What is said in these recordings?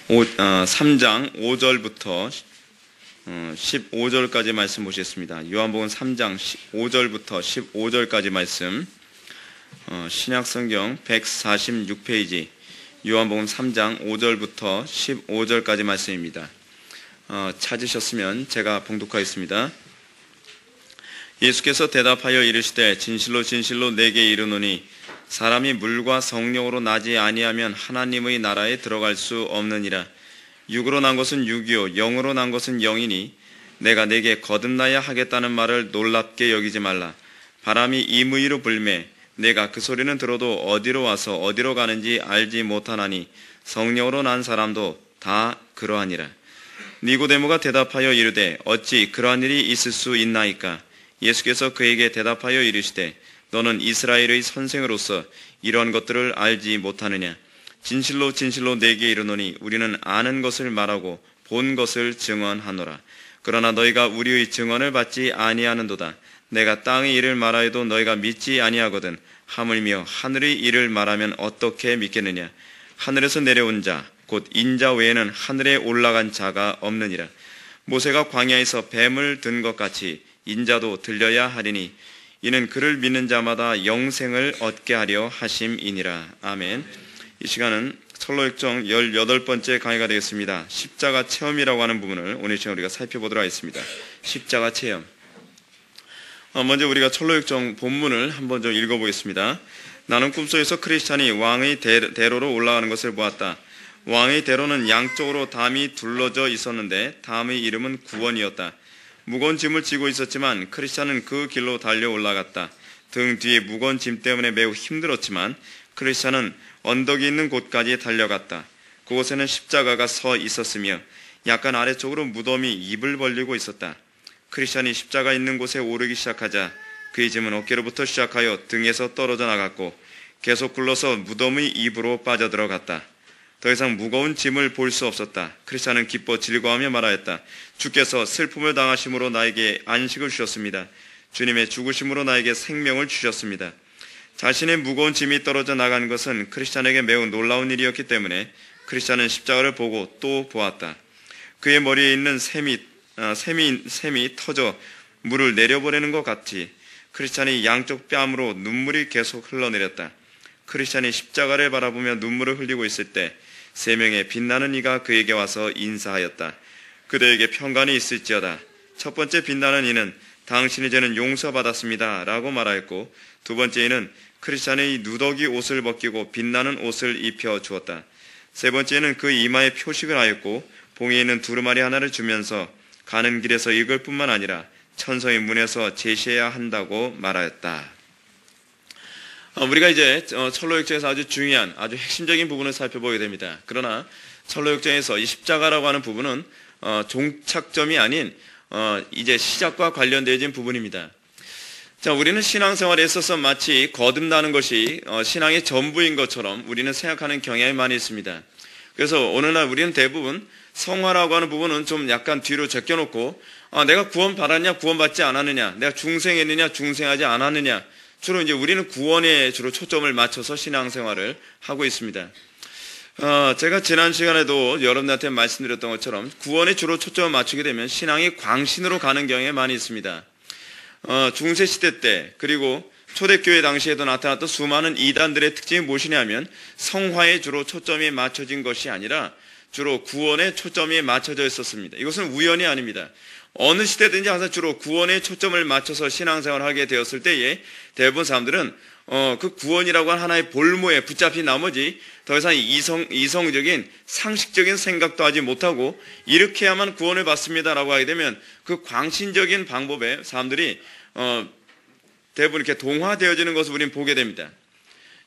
3장 5절부터 15절까지 말씀 보시겠습니다. 요한복음 3장 5절부터 15절까지 말씀, 신약성경 146페이지 요한복음 3장 5절부터 15절까지 말씀입니다. 찾으셨으면 제가 봉독하겠습니다. 예수께서 대답하여 이르시되 진실로 진실로 내게 이르노니 사람이 물과 성령으로 나지 아니하면 하나님의 나라에 들어갈 수 없느니라. 육으로 난 것은 육이요 영으로 난 것은 영이니 내가 내게 거듭나야 하겠다는 말을 놀랍게 여기지 말라. 바람이 임의로 불매 내가 그 소리는 들어도 어디로 와서 어디로 가는지 알지 못하나니 성령으로 난 사람도 다 그러하니라. 니고데모가 대답하여 이르되 어찌 그러한 일이 있을 수 있나이까? 예수께서 그에게 대답하여 이르시되 너는 이스라엘의 선생으로서 이러한 것들을 알지 못하느냐? 진실로 진실로 내게 이르노니 우리는 아는 것을 말하고 본 것을 증언하노라. 그러나 너희가 우리의 증언을 받지 아니하는도다. 내가 땅의 일을 말하여도 너희가 믿지 아니하거든. 하물며 하늘의 일을 말하면 어떻게 믿겠느냐? 하늘에서 내려온 자 곧 인자 외에는 하늘에 올라간 자가 없느니라. 모세가 광야에서 뱀을 든 것 같이 인자도 들려야 하리니 이는 그를 믿는 자마다 영생을 얻게 하려 하심이니라. 아멘. 이 시간은 철로역정 18번째 강의가 되겠습니다. 십자가 체험이라고 하는 부분을 오늘 시간 우리가 살펴보도록 하겠습니다. 십자가 체험. 먼저 우리가 철로역정 본문을 한번 좀 읽어보겠습니다. 나는 꿈속에서 크리스찬이 왕의 대로로 올라가는 것을 보았다. 왕의 대로는 양쪽으로 담이 둘러져 있었는데 담의 이름은 구원이었다. 무거운 짐을 지고 있었지만 크리스찬은 그 길로 달려 올라갔다. 등 뒤에 무거운 짐 때문에 매우 힘들었지만 크리스찬은 언덕이 있는 곳까지 달려갔다. 그곳에는 십자가가 서 있었으며 약간 아래쪽으로 무덤이 입을 벌리고 있었다. 크리스찬이 십자가 있는 곳에 오르기 시작하자 그의 짐은 어깨로부터 시작하여 등에서 떨어져 나갔고 계속 굴러서 무덤의 입으로 빠져들어갔다. 더 이상 무거운 짐을 볼 수 없었다. 크리스찬은 기뻐 즐거워하며 말하였다. 주께서 슬픔을 당하심으로 나에게 안식을 주셨습니다. 주님의 죽으심으로 나에게 생명을 주셨습니다. 자신의 무거운 짐이 떨어져 나간 것은 크리스찬에게 매우 놀라운 일이었기 때문에 크리스찬은 십자가를 보고 또 보았다. 그의 머리에 있는 샘이 터져 물을 내려보내는 것 같이 크리스찬이 양쪽 뺨으로 눈물이 계속 흘러내렸다. 크리스찬이 십자가를 바라보며 눈물을 흘리고 있을 때 3명의 빛나는 이가 그에게 와서 인사하였다. 그들에게 평강이 있을지어다. 첫 번째 빛나는 이는 당신의 죄는 용서받았습니다 라고 말하였고, 두 번째 이는 크리스찬의 누더기 옷을 벗기고 빛나는 옷을 입혀 주었다. 세 번째는 그 이마에 표식을 하였고 봉에 있는 두루마리 하나를 주면서 가는 길에서 읽을 뿐만 아니라 천성의 문에서 제시해야 한다고 말하였다. 우리가 이제 철로역정에서 아주 중요한 아주 핵심적인 부분을 살펴보게 됩니다. 그러나 철로역정에서 이 십자가라고 하는 부분은 종착점이 아닌 이제 시작과 관련되어진 부분입니다. 자, 우리는 신앙생활에 있어서 마치 거듭나는 것이 신앙의 전부인 것처럼 우리는 생각하는 경향이 많이 있습니다. 그래서 오늘날 우리는 대부분 성화라고 하는 부분은 좀 약간 뒤로 제껴놓고 내가 구원 받았냐 구원받지 않았느냐, 내가 중생했느냐 중생하지 않았느냐, 주로 이제 우리는 구원에 주로 초점을 맞춰서 신앙생활을 하고 있습니다. 제가 지난 시간에도 여러분들한테 말씀드렸던 것처럼 구원에 주로 초점을 맞추게 되면 신앙이 광신으로 가는 경향이 많이 있습니다. 중세시대 때 그리고 초대교회 당시에도 나타났던 수많은 이단들의 특징이 무엇이냐면 성화에 주로 초점이 맞춰진 것이 아니라 주로 구원에 초점이 맞춰져 있었습니다. 이것은 우연이 아닙니다. 어느 시대든지 항상 주로 구원에 초점을 맞춰서 신앙생활을 하게 되었을 때에 대부분 사람들은 그 구원이라고 하는 하나의 볼모에 붙잡힌 나머지 더 이상 이성적인 상식적인 생각도 하지 못하고 이렇게 해야만 구원을 받습니다라고 하게 되면 그 광신적인 방법에 사람들이 대부분 이렇게 동화되어지는 것을 우리는 보게 됩니다.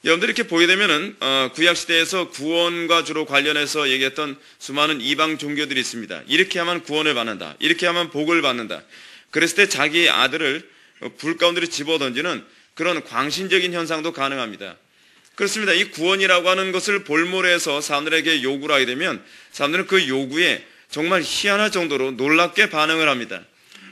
여러분들이 이렇게 보게 되면은 구약시대에서 구원과 주로 관련해서 얘기했던 수많은 이방 종교들이 있습니다. 이렇게 하면 구원을 받는다, 이렇게 하면 복을 받는다. 그랬을 때 자기 아들을 불 가운데로 집어던지는 그런 광신적인 현상도 가능합니다. 그렇습니다. 이 구원이라고 하는 것을 볼모로 해서 사람들에게 요구를 하게 되면 사람들은 그 요구에 정말 희한할 정도로 놀랍게 반응을 합니다.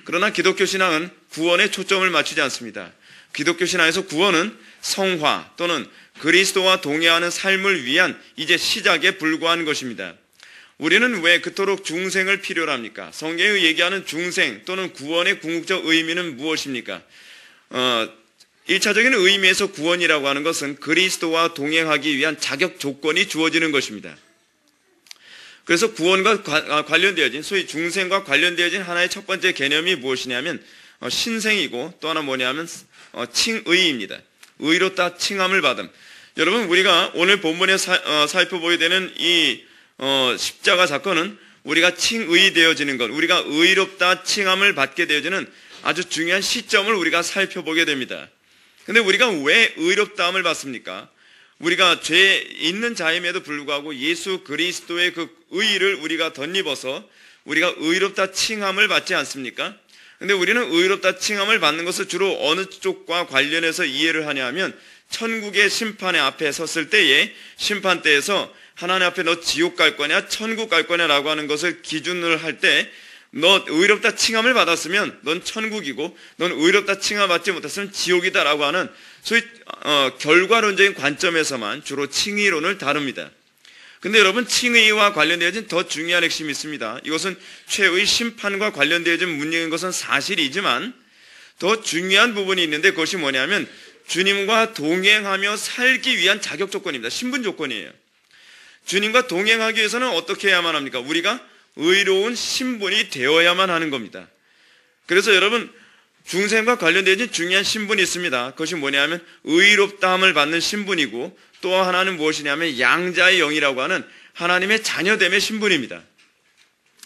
그러나 기독교 신앙은 구원에 초점을 맞추지 않습니다. 기독교 신앙에서 구원은 성화 또는 그리스도와 동의하는 삶을 위한 이제 시작에 불과한 것입니다. 우리는 왜 그토록 중생을 필요로 합니까? 성경이 얘기하는 중생 또는 구원의 궁극적 의미는 무엇입니까? 1차적인 의미에서 구원이라고 하는 것은 그리스도와 동행하기 위한 자격 조건이 주어지는 것입니다. 그래서 구원과 관련되어진, 소위 중생과 관련되어진 하나의 첫 번째 개념이 무엇이냐면 신생이고, 또 하나 뭐냐면 칭의입니다. 의롭다 칭함을 받음. 여러분, 우리가 오늘 본문에 살펴보게 되는 이 십자가 사건은 우리가 칭의되어지는 것, 우리가 의롭다 칭함을 받게 되어지는 아주 중요한 시점을 우리가 살펴보게 됩니다. 근데 우리가 왜 의롭다함을 받습니까? 우리가 죄 있는 자임에도 불구하고 예수 그리스도의 그 의를 우리가 덧입어서 우리가 의롭다 칭함을 받지 않습니까? 근데 우리는 의롭다 칭함을 받는 것을 주로 어느 쪽과 관련해서 이해를 하냐 하면, 천국의 심판의 앞에 섰을 때에 심판대에서 하나님 앞에 너 지옥 갈 거냐 천국 갈 거냐라고 하는 것을 기준을 할 때, 너 의롭다 칭함을 받았으면 넌 천국이고, 넌 의롭다 칭함 받지 못했으면 지옥이다라고 하는 소위 결과론적인 관점에서만 주로 칭의론을 다룹니다. 근데 여러분, 칭의와 관련되어진 더 중요한 핵심이 있습니다. 이것은 최후의 심판과 관련되어진 문제인 것은 사실이지만 더 중요한 부분이 있는데, 그것이 뭐냐면 주님과 동행하며 살기 위한 자격 조건입니다. 신분 조건이에요. 주님과 동행하기 위해서는 어떻게 해야만 합니까? 우리가 의로운 신분이 되어야만 하는 겁니다. 그래서 여러분, 중생과 관련되어진 중요한 신분이 있습니다. 그것이 뭐냐면 의롭다함을 받는 신분이고, 또 하나는 무엇이냐면 양자의 영이라고 하는 하나님의 자녀됨의 신분입니다.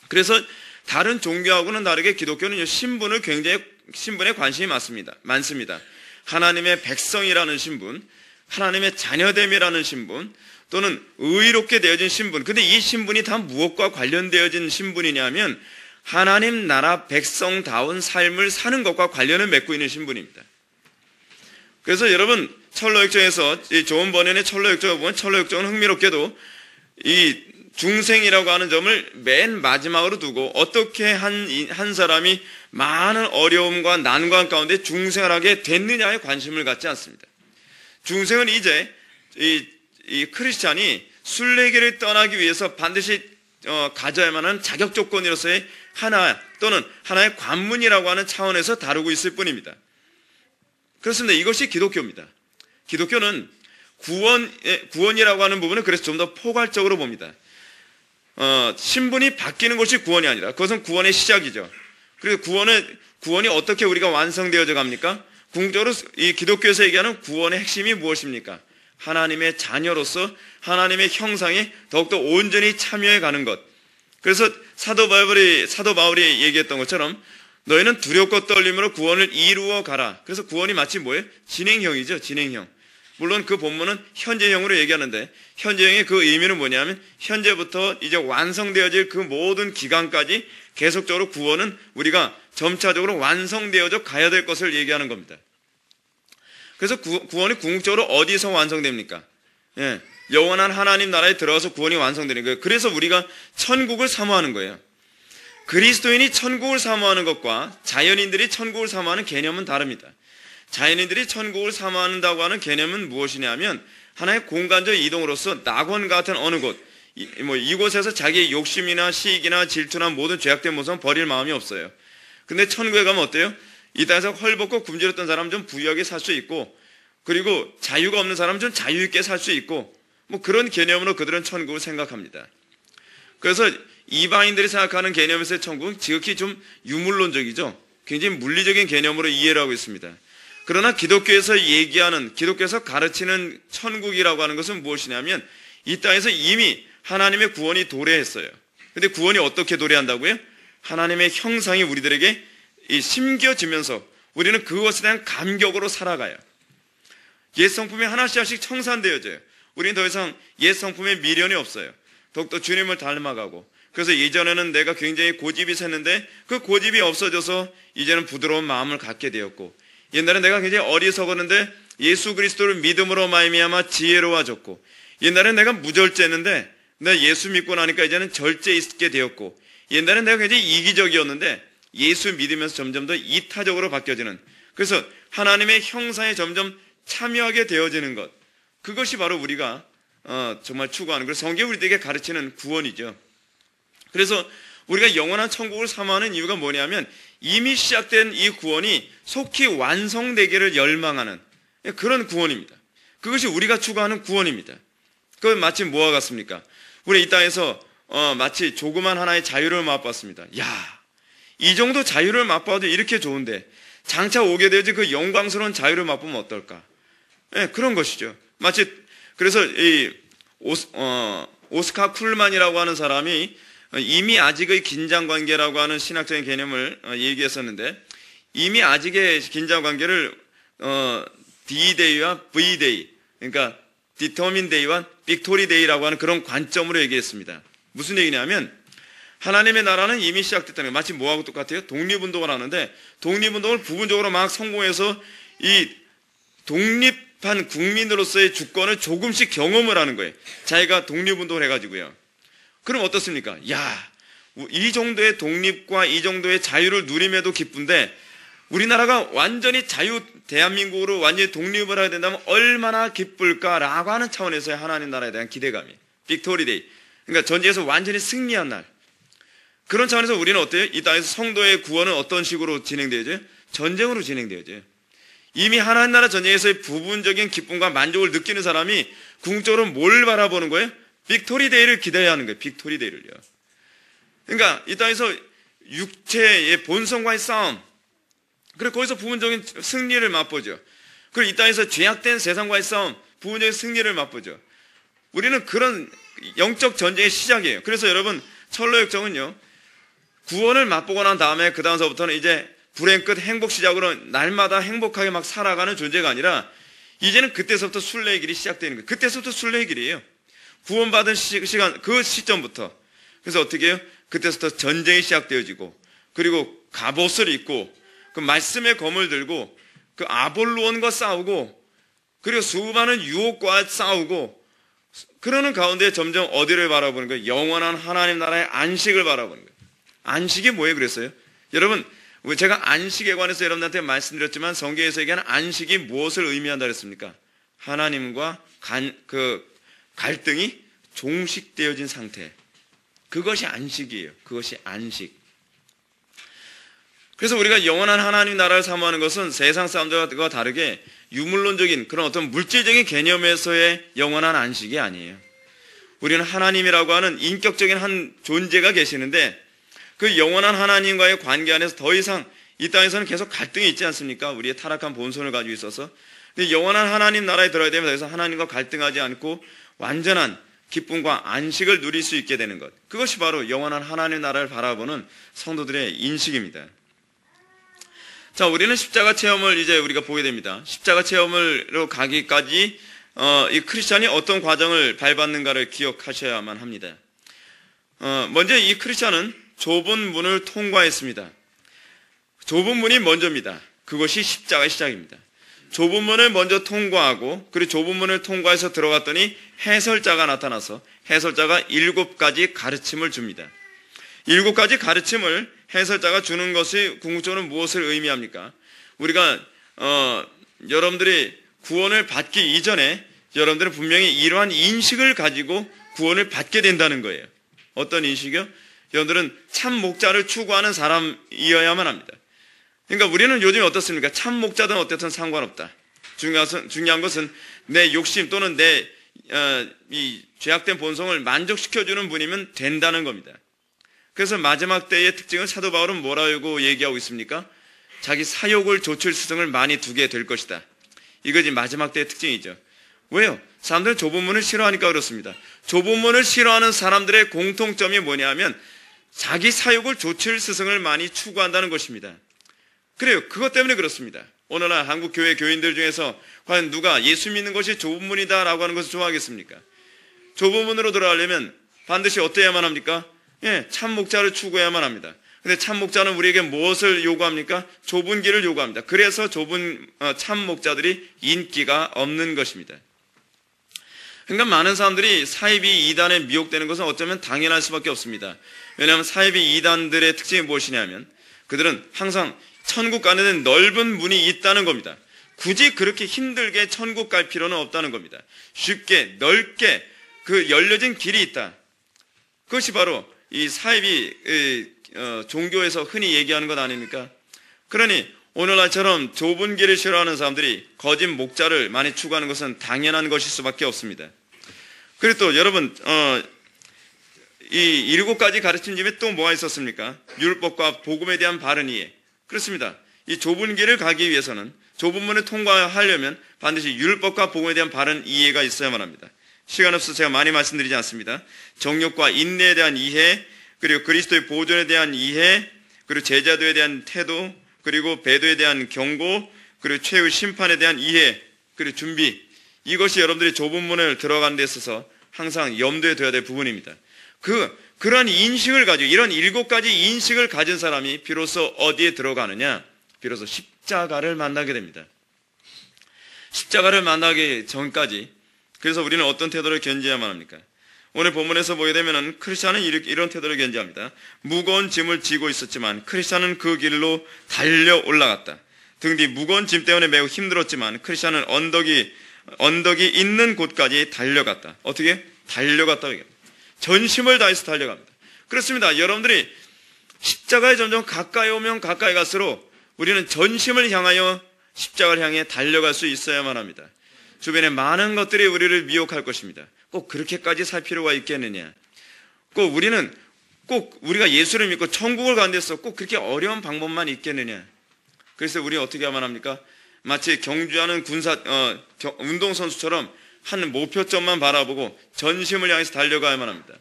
그래서 다른 종교하고는 다르게 기독교는 신분에 관심이 많습니다. 하나님의 백성이라는 신분, 하나님의 자녀됨이라는 신분, 또는 의롭게 되어진 신분. 근데 이 신분이 다 무엇과 관련되어진 신분이냐면 하나님 나라 백성다운 삶을 사는 것과 관련을 맺고 있는 신분입니다. 그래서 여러분, 철로역정에서 이 조은 번연의 철로역정을 보면, 철로역정은 흥미롭게도 이 중생이라고 하는 점을 맨 마지막으로 두고 어떻게 한 사람이 많은 어려움과 난관 가운데 중생을 하게 됐느냐에 관심을 갖지 않습니다. 중생은 이제 이 크리스찬이 순례길을 떠나기 위해서 반드시 가져야만 하는 자격 조건으로서의 하나 또는 하나의 관문이라고 하는 차원에서 다루고 있을 뿐입니다. 그렇습니다. 이것이 기독교입니다. 기독교는 구원이라고 하는 부분은 그래서 좀 더 포괄적으로 봅니다. 신분이 바뀌는 것이 구원이 아니라 그것은 구원의 시작이죠. 그리고 구원이 어떻게 우리가 완성되어져 갑니까? 궁극적으로 이 기독교에서 얘기하는 구원의 핵심이 무엇입니까? 하나님의 자녀로서 하나님의 형상에 더욱더 온전히 참여해 가는 것. 그래서 사도 바울이 얘기했던 것처럼 너희는 두렵고 떨림으로 구원을 이루어 가라. 그래서 구원이 마치 뭐예요? 진행형이죠. 진행형. 물론 그 본문은 현재형으로 얘기하는데, 현재형의 그 의미는 뭐냐면 현재부터 이제 완성되어질 그 모든 기간까지 계속적으로 구원은 우리가 점차적으로 완성되어져 가야 될 것을 얘기하는 겁니다. 그래서 구원이 궁극적으로 어디서 완성됩니까? 예, 영원한 하나님 나라에 들어가서 구원이 완성되는 거예요. 그래서 우리가 천국을 사모하는 거예요. 그리스도인이 천국을 사모하는 것과 자연인들이 천국을 사모하는 개념은 다릅니다. 자연인들이 천국을 사모한다고 하는 개념은 무엇이냐면 하나의 공간적 이동으로서 낙원 같은 어느 곳, 이곳에서 자기의 욕심이나 시익이나 질투나 모든 죄악된 모습은 버릴 마음이 없어요. 근데 천국에 가면 어때요? 이 땅에서 헐벗고 굶주렸던 사람은 좀 부유하게 살 수 있고, 그리고 자유가 없는 사람은 좀 자유 있게 살 수 있고, 그런 개념으로 그들은 천국을 생각합니다. 그래서 이방인들이 생각하는 개념에서의 천국은 지극히 좀 유물론적이죠. 굉장히 물리적인 개념으로 이해를 하고 있습니다. 그러나 기독교에서 가르치는 천국이라고 하는 것은 무엇이냐면 이 땅에서 이미 하나님의 구원이 도래했어요. 근데 구원이 어떻게 도래한다고요? 하나님의 형상이 우리들에게 심겨지면서 우리는 그것에 대한 감격으로 살아가요. 옛 성품이 하나씩 청산되어져요. 우리는 더 이상 옛 성품에 미련이 없어요. 더욱더 주님을 닮아가고, 그래서 예전에는 내가 굉장히 고집이 셌는데 그 고집이 없어져서 이제는 부드러운 마음을 갖게 되었고, 옛날에 내가 굉장히 어리석었는데 예수 그리스도를 믿음으로 말미암아 지혜로워졌고, 옛날에 내가 무절제했는데 내가 예수 믿고 나니까 이제는 절제 있게 되었고, 옛날에 내가 굉장히 이기적이었는데 예수 믿으면서 점점 더 이타적으로 바뀌어지는, 그래서 하나님의 형상에 점점 참여하게 되어지는 것, 그것이 바로 우리가 정말 추구하는, 그래서 성경이 우리에게 가르치는 구원이죠. 그래서 우리가 영원한 천국을 사모하는 이유가 뭐냐면 이미 시작된 이 구원이 속히 완성되기를 열망하는 그런 구원입니다. 그것이 우리가 추구하는 구원입니다. 그건 마치 뭐와 같습니까? 우리 이 땅에서 마치 조그만 하나의 자유를 맛봤습니다. 야, 이 정도 자유를 맛봐도 이렇게 좋은데 장차 오게 되지 그 영광스러운 자유를 맛보면 어떨까? 그런 것이죠. 마치 그래서 이 오스카 쿨만이라고 하는 사람이 이미 아직의 긴장관계라고 하는 신학적인 개념을 얘기했었는데, 이미 아직의 긴장관계를 D-Day와 V-Day, 그러니까 Determined Day와 Victory Day라고 하는 그런 관점으로 얘기했습니다. 무슨 얘기냐면 하나님의 나라는 이미 시작됐다는 거예요. 마치 뭐하고 똑같아요? 독립운동을 하는데 독립운동을 부분적으로 막 성공해서 이 독립한 국민으로서의 주권을 조금씩 경험을 하는 거예요. 자기가 독립운동을 해가지고요. 그럼 어떻습니까? 야, 이 정도의 독립과 이 정도의 자유를 누림에도 기쁜데 우리나라가 완전히 대한민국으로 완전히 독립을 하게 된다면 얼마나 기쁠까라고 하는 차원에서의 하나님 나라에 대한 기대감이 빅토리 데이, 그러니까 전쟁에서 완전히 승리한 날, 그런 차원에서 우리는 어때요? 이 땅에서 성도의 구원은 어떤 식으로 진행되어져요? 전쟁으로 진행되어져요. 이미 하나님 나라 전쟁에서의 부분적인 기쁨과 만족을 느끼는 사람이 궁극적으로 뭘 바라보는 거예요? 빅토리 데이를 기대해야 하는 거예요. 빅토리 데이를요. 그러니까 이 땅에서 육체의 본성과의 싸움, 그리고 거기서 부분적인 승리를 맛보죠. 그리고 이 땅에서 죄악된 세상과의 싸움, 부분적인 승리를 맛보죠. 우리는 그런 영적 전쟁의 시작이에요. 그래서 여러분, 철로역정은요, 구원을 맛보고 난 다음에 그 다음서부터는 이제 불행 끝 행복 시작으로 날마다 행복하게 막 살아가는 존재가 아니라 이제는 그때서부터 순례의 길이 시작되는 거예요. 그때서부터 순례의 길이에요. 구원받은 시간, 그 시점부터. 그래서 어떻게 해요? 그때서부터 전쟁이 시작되어지고, 그리고 갑옷을 입고, 그 말씀의 검을 들고, 그 아볼로온과 싸우고, 그리고 수많은 유혹과 싸우고, 그러는 가운데 점점 어디를 바라보는 거예요? 영원한 하나님 나라의 안식을 바라보는 거예요. 안식이 뭐예요? 그랬어요? 여러분, 제가 안식에 관해서 여러분한테 말씀드렸지만 성경에서 얘기하는 안식이 무엇을 의미한다 그랬습니까? 하나님과 갈등이 종식되어진 상태. 그것이 안식이에요. 그것이 안식. 그래서 우리가 영원한 하나님 나라를 사모하는 것은 세상 사람들과 다르게 유물론적인 그런 어떤 물질적인 개념에서의 영원한 안식이 아니에요. 우리는 하나님이라고 하는 인격적인 한 존재가 계시는데 그 영원한 하나님과의 관계 안에서 더 이상 이 땅에서는 계속 갈등이 있지 않습니까? 우리의 타락한 본성을 가지고 있어서. 근데 영원한 하나님 나라에 들어야 되면 더 이상 하나님과 갈등하지 않고 완전한 기쁨과 안식을 누릴 수 있게 되는 것. 그것이 바로 영원한 하나님 나라를 바라보는 성도들의 인식입니다. 자, 우리는 십자가 체험을 이제 우리가 보게 됩니다. 십자가 체험으로 가기까지 이 크리스찬이 어떤 과정을 밟았는가를 기억하셔야만 합니다. 먼저 이 크리스찬은 좁은 문을 통과했습니다. 좁은 문이 먼저입니다. 그것이 십자가의 시작입니다. 좁은 문을 먼저 통과하고, 그리고 좁은 문을 통과해서 들어갔더니 해설자가 나타나서 해설자가 7가지 가르침을 줍니다. 7가지 가르침을 해설자가 주는 것이 궁극적으로 무엇을 의미합니까? 우리가 여러분들이 구원을 받기 이전에 여러분들은 분명히 이러한 인식을 가지고 구원을 받게 된다는 거예요. 어떤 인식이요? 여러분들은 참 목자를 추구하는 사람이어야만 합니다. 그러니까 우리는 요즘 어떻습니까? 참 목자든 어쨌든 상관없다. 중요한 것은 내 욕심 또는 내 이 죄악된 본성을 만족시켜주는 분이면 된다는 겁니다. 그래서 마지막 때의 특징을 사도 바울은 뭐라고 얘기하고 있습니까? 자기 사욕을 좇을 스승을 많이 두게 될 것이다. 이것이 마지막 때의 특징이죠. 왜요? 사람들은 좁은 문을 싫어하니까 그렇습니다. 좁은 문을 싫어하는 사람들의 공통점이 뭐냐면 자기 사욕을 좇을 스승을 많이 추구한다는 것입니다. 그래요. 그것 때문에 그렇습니다. 오늘날 한국 교회 교인들 중에서 과연 누가 예수 믿는 것이 좁은 문이다라고 하는 것을 좋아하겠습니까? 좁은 문으로 들어가려면 반드시 어때야만 합니까? 참 목자를 추구해야만 합니다. 근데 참 목자는 우리에게 무엇을 요구합니까? 좁은 길을 요구합니다. 그래서 참 목자들이 인기가 없는 것입니다. 그러니까 많은 사람들이 사이비 이단에 미혹되는 것은 어쩌면 당연할 수밖에 없습니다. 왜냐하면 사이비 이단들의 특징이 무엇이냐면 그들은 항상 천국 가는 데는 넓은 문이 있다는 겁니다. 굳이 그렇게 힘들게 천국 갈 필요는 없다는 겁니다. 쉽게 넓게 그 열려진 길이 있다. 그것이 바로 이 사입이 종교에서 흔히 얘기하는 것 아닙니까? 그러니 오늘날처럼 좁은 길을 싫어하는 사람들이 거짓 목자를 많이 추구하는 것은 당연한 것일 수밖에 없습니다. 그리고 또 여러분 이 7가지 가르침 중에 또 뭐가 있었습니까? 율법과 복음에 대한 바른 이해. 그렇습니다. 이 좁은 길을 가기 위해서는, 좁은 문을 통과하려면 반드시 율법과 복음에 대한 바른 이해가 있어야만 합니다. 시간 없어서 제가 많이 말씀드리지 않습니다. 정욕과 인내에 대한 이해, 그리고 그리스도의 보존에 대한 이해, 그리고 제자도에 대한 태도, 그리고 배도에 대한 경고, 그리고 최후 심판에 대한 이해, 그리고 준비. 이것이 여러분들이 좁은 문을 들어가는 데 있어서 항상 염두에 둬야 될 부분입니다. 그런 인식을 가지고, 이런 7가지 인식을 가진 사람이 비로소 어디에 들어가느냐? 비로소 십자가를 만나게 됩니다. 십자가를 만나기 전까지, 그래서 우리는 어떤 태도를 견지해야만 합니까? 오늘 본문에서 보게 되면은 크리스찬은 이런 태도를 견지합니다. 무거운 짐을 지고 있었지만 크리스찬은 그 길로 달려 올라갔다. 등 뒤 무거운 짐 때문에 매우 힘들었지만 크리스찬은 언덕이 있는 곳까지 달려갔다. 어떻게? 달려갔다고 얘기합니다. 전심을 다해서 달려갑니다. 그렇습니다. 여러분들이 십자가에 점점 가까이 오면 가까이 갈수록 우리는 전심을 향하여 십자가를 향해 달려갈 수 있어야만 합니다. 주변에 많은 것들이 우리를 미혹할 것입니다. 꼭 그렇게까지 살 필요가 있겠느냐? 꼭 우리가 예수를 믿고 천국을 가는 데서 꼭 그렇게 어려운 방법만 있겠느냐? 그래서 우리 어떻게 하면 합니까? 마치 경주하는 운동선수처럼 한 목표점만 바라보고 전심을 향해서 달려가야만 합니다.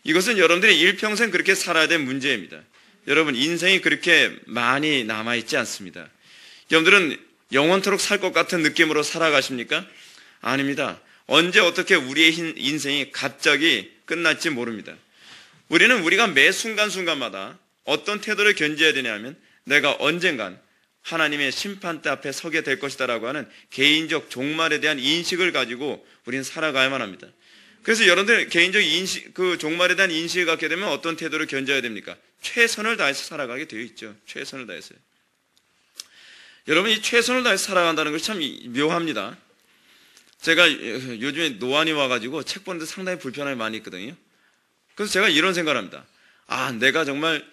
이것은 여러분들이 일평생 그렇게 살아야 될 문제입니다. 여러분 인생이 그렇게 많이 남아있지 않습니다. 여러분들은 영원토록 살 것 같은 느낌으로 살아가십니까? 아닙니다. 언제 어떻게 우리의 인생이 갑자기 끝날지 모릅니다. 우리가 매 순간순간마다 어떤 태도를 견지해야 되냐면 내가 언젠간 하나님의 심판대 앞에 서게 될 것이다라고 하는 개인적 종말에 대한 인식을 가지고 우리는 살아가야만 합니다. 그래서 여러분들 개인적 그 종말에 대한 인식을 갖게 되면 어떤 태도를 견져야 됩니까? 최선을 다해서 살아가게 되어 있죠. 최선을 다해서요. 여러분 이 최선을 다해서 살아간다는 것이 참 묘합니다. 제가 요즘에 노안이 와가지고 책 보는데 상당히 불편함이 많이 있거든요. 그래서 제가 이런 생각을 합니다. 내가 정말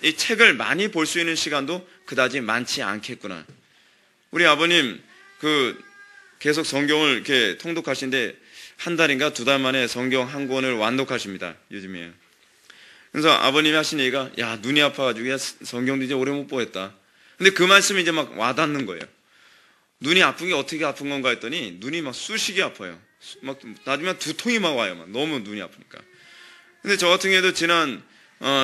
이 책을 많이 볼 수 있는 시간도 그다지 많지 않겠구나. 우리 아버님 계속 성경을 이렇게 통독하시는데 한 달인가 2달 만에 성경 한 권을 완독하십니다. 요즘에. 그래서 아버님이 하신 얘기가 눈이 아파가지고 성경도 이제 오래 못 보겠다. 근데 그 말씀이 이제 막 와닿는 거예요. 눈이 아픈 게 어떻게 아픈 건가 했더니 눈이 막 쑤시게 아파요. 막 나중에 두통이 막 와요. 막 너무 눈이 아프니까. 근데 저 같은 경우에도 지난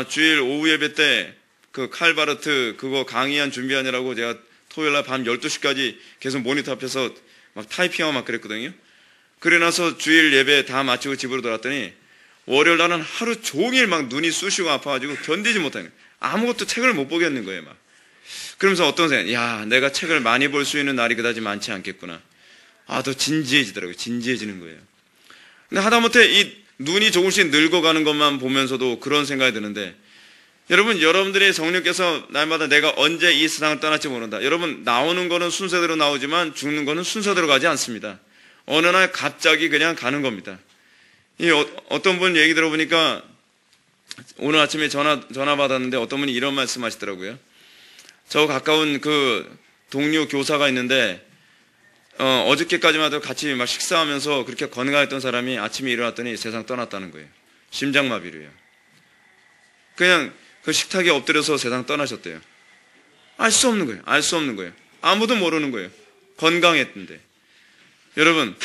주일 오후 예배 때 그 칼바르트 그거 강의한 준비하느라고 제가 토요일날 밤 12시까지 계속 모니터 앞에서 막 타이핑하고 막 그랬거든요. 그래 나서 주일 예배 다 마치고 집으로 돌아왔더니 월요일 날은 하루 종일 막 눈이 쑤시고 아파가지고 견디지 못하는 거예요. 아무것도 책을 못 보겠는 거예요. 막. 그러면서 어떤 생각, 내가 책을 많이 볼 수 있는 날이 그다지 많지 않겠구나. 더 진지해지더라고요. 진지해지는 거예요. 근데 하다못해 이 눈이 조금씩 늙어가는 것만 보면서도 그런 생각이 드는데 여러분들의 성령께서 날마다 내가 언제 이 세상을 떠날지 모른다. 여러분 나오는 거는 순서대로 나오지만 죽는 거는 순서대로 가지 않습니다. 어느 날 갑자기 그냥 가는 겁니다. 어떤 분 얘기 들어보니까 오늘 아침에 전화 받았는데 어떤 분이 이런 말씀 하시더라고요. 저 가까운 그 동료 교사가 있는데 어저께까지만 해도 같이 막 식사하면서 그렇게 건강했던 사람이 아침에 일어났더니 세상 떠났다는 거예요. 심장마비로요. 그냥 그 식탁에 엎드려서 세상 떠나셨대요. 알 수 없는 거예요. 알 수 없는 거예요. 아무도 모르는 거예요. 건강했는데. 여러분,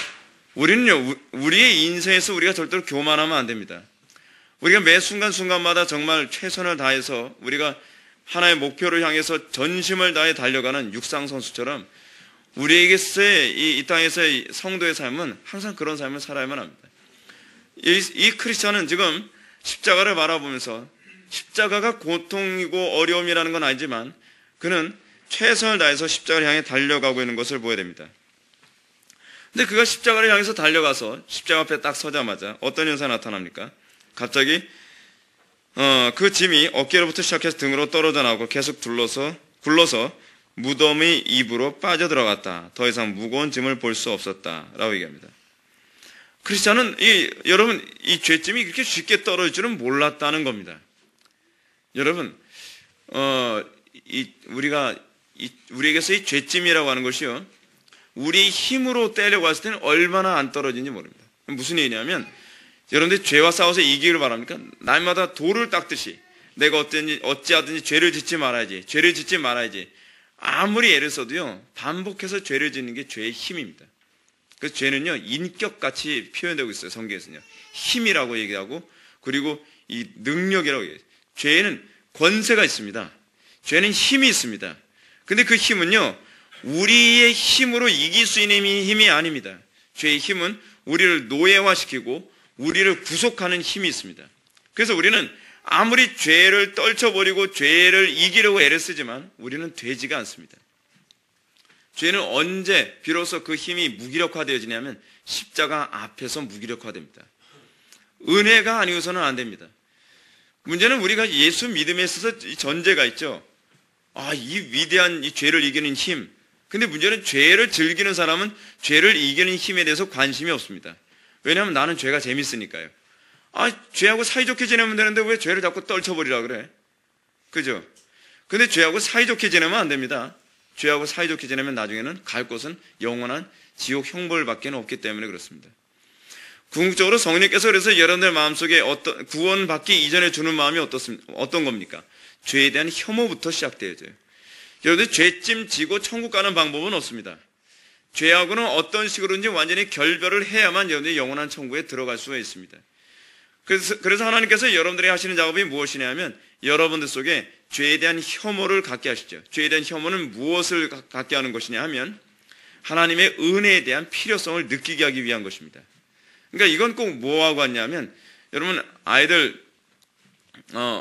우리는요, 우리의 인생에서 우리가 절대로 교만하면 안 됩니다. 우리가 매 순간순간마다 정말 최선을 다해서 우리가 하나의 목표를 향해서 전심을 다해 달려가는 육상선수처럼 우리에게서의 이 땅에서의 성도의 삶은 항상 그런 삶을 살아야만 합니다. 이 크리스찬은 지금 십자가를 바라보면서 십자가가 고통이고 어려움이라는 건 아니지만 그는 최선을 다해서 십자가를 향해 달려가고 있는 것을 보여야 됩니다. 근데 그가 십자가를 향해서 달려가서 십자가 앞에 딱 서자마자 어떤 현상이 나타납니까? 갑자기 그 짐이 어깨로부터 시작해서 등으로 떨어져 나오고 계속 굴러서 무덤의 입으로 빠져들어갔다. 더 이상 무거운 짐을 볼 수 없었다 라고 얘기합니다. 크리스찬은 여러분 이 죄짐이 그렇게 쉽게 떨어질 줄은 몰랐다는 겁니다. 여러분 우리에게서 이 죄짐이라고 하는 것이요, 우리 힘으로 떼려고 했을 때는 얼마나 안 떨어지는지 모릅니다. 무슨 얘기냐면, 여러분들이 죄와 싸워서 이기기를 바랍니까? 날마다 돌을 닦듯이 내가 어찌하든지 죄를 짓지 말아야지. 아무리 애를 써도요, 반복해서 죄를 짓는 게 죄의 힘입니다. 그래서 죄는요, 인격같이 표현되고 있어요. 성경에서는요. 힘이라고 얘기하고, 그리고 이 능력이라고 얘기해요. 죄에는 권세가 있습니다. 죄는 힘이 있습니다. 근데 그 힘은요, 우리의 힘으로 이길 수 있는 힘이 아닙니다. 죄의 힘은 우리를 노예화시키고 우리를 구속하는 힘이 있습니다. 그래서 우리는 아무리 죄를 떨쳐버리고 죄를 이기려고 애를 쓰지만 우리는 되지가 않습니다. 죄는 언제 비로소 그 힘이 무기력화되어지냐면 십자가 앞에서 무기력화됩니다. 은혜가 아니고서는 안 됩니다. 문제는 우리가 예수 믿음에 있어서 전제가 있죠. 이 위대한 이 죄를 이기는 힘. 근데 문제는 죄를 즐기는 사람은 죄를 이기는 힘에 대해서 관심이 없습니다. 왜냐하면 나는 죄가 재밌으니까요. 죄하고 사이좋게 지내면 되는데 왜 죄를 자꾸 떨쳐버리라 그래? 그죠? 근데 죄하고 사이좋게 지내면 안 됩니다. 죄하고 사이좋게 지내면 나중에는 갈 곳은 영원한 지옥 형벌밖에 없기 때문에 그렇습니다. 궁극적으로 성령께서 그래서 여러분들 마음속에 구원받기 이전에 주는 마음이 어떤 겁니까? 죄에 대한 혐오부터 시작되어져요. 여러분들 죄짐 지고 천국 가는 방법은 없습니다. 죄하고는 어떤 식으로든지 완전히 결별을 해야만 여러분들이 영원한 천국에 들어갈 수가 있습니다. 그래서 하나님께서 여러분들이 하시는 작업이 무엇이냐면, 여러분들 속에 죄에 대한 혐오를 갖게 하시죠. 죄에 대한 혐오는 무엇을 갖게 하는 것이냐 하면 하나님의 은혜에 대한 필요성을 느끼게 하기 위한 것입니다. 그러니까 이건 꼭 뭐하고 같냐면, 여러분 아이들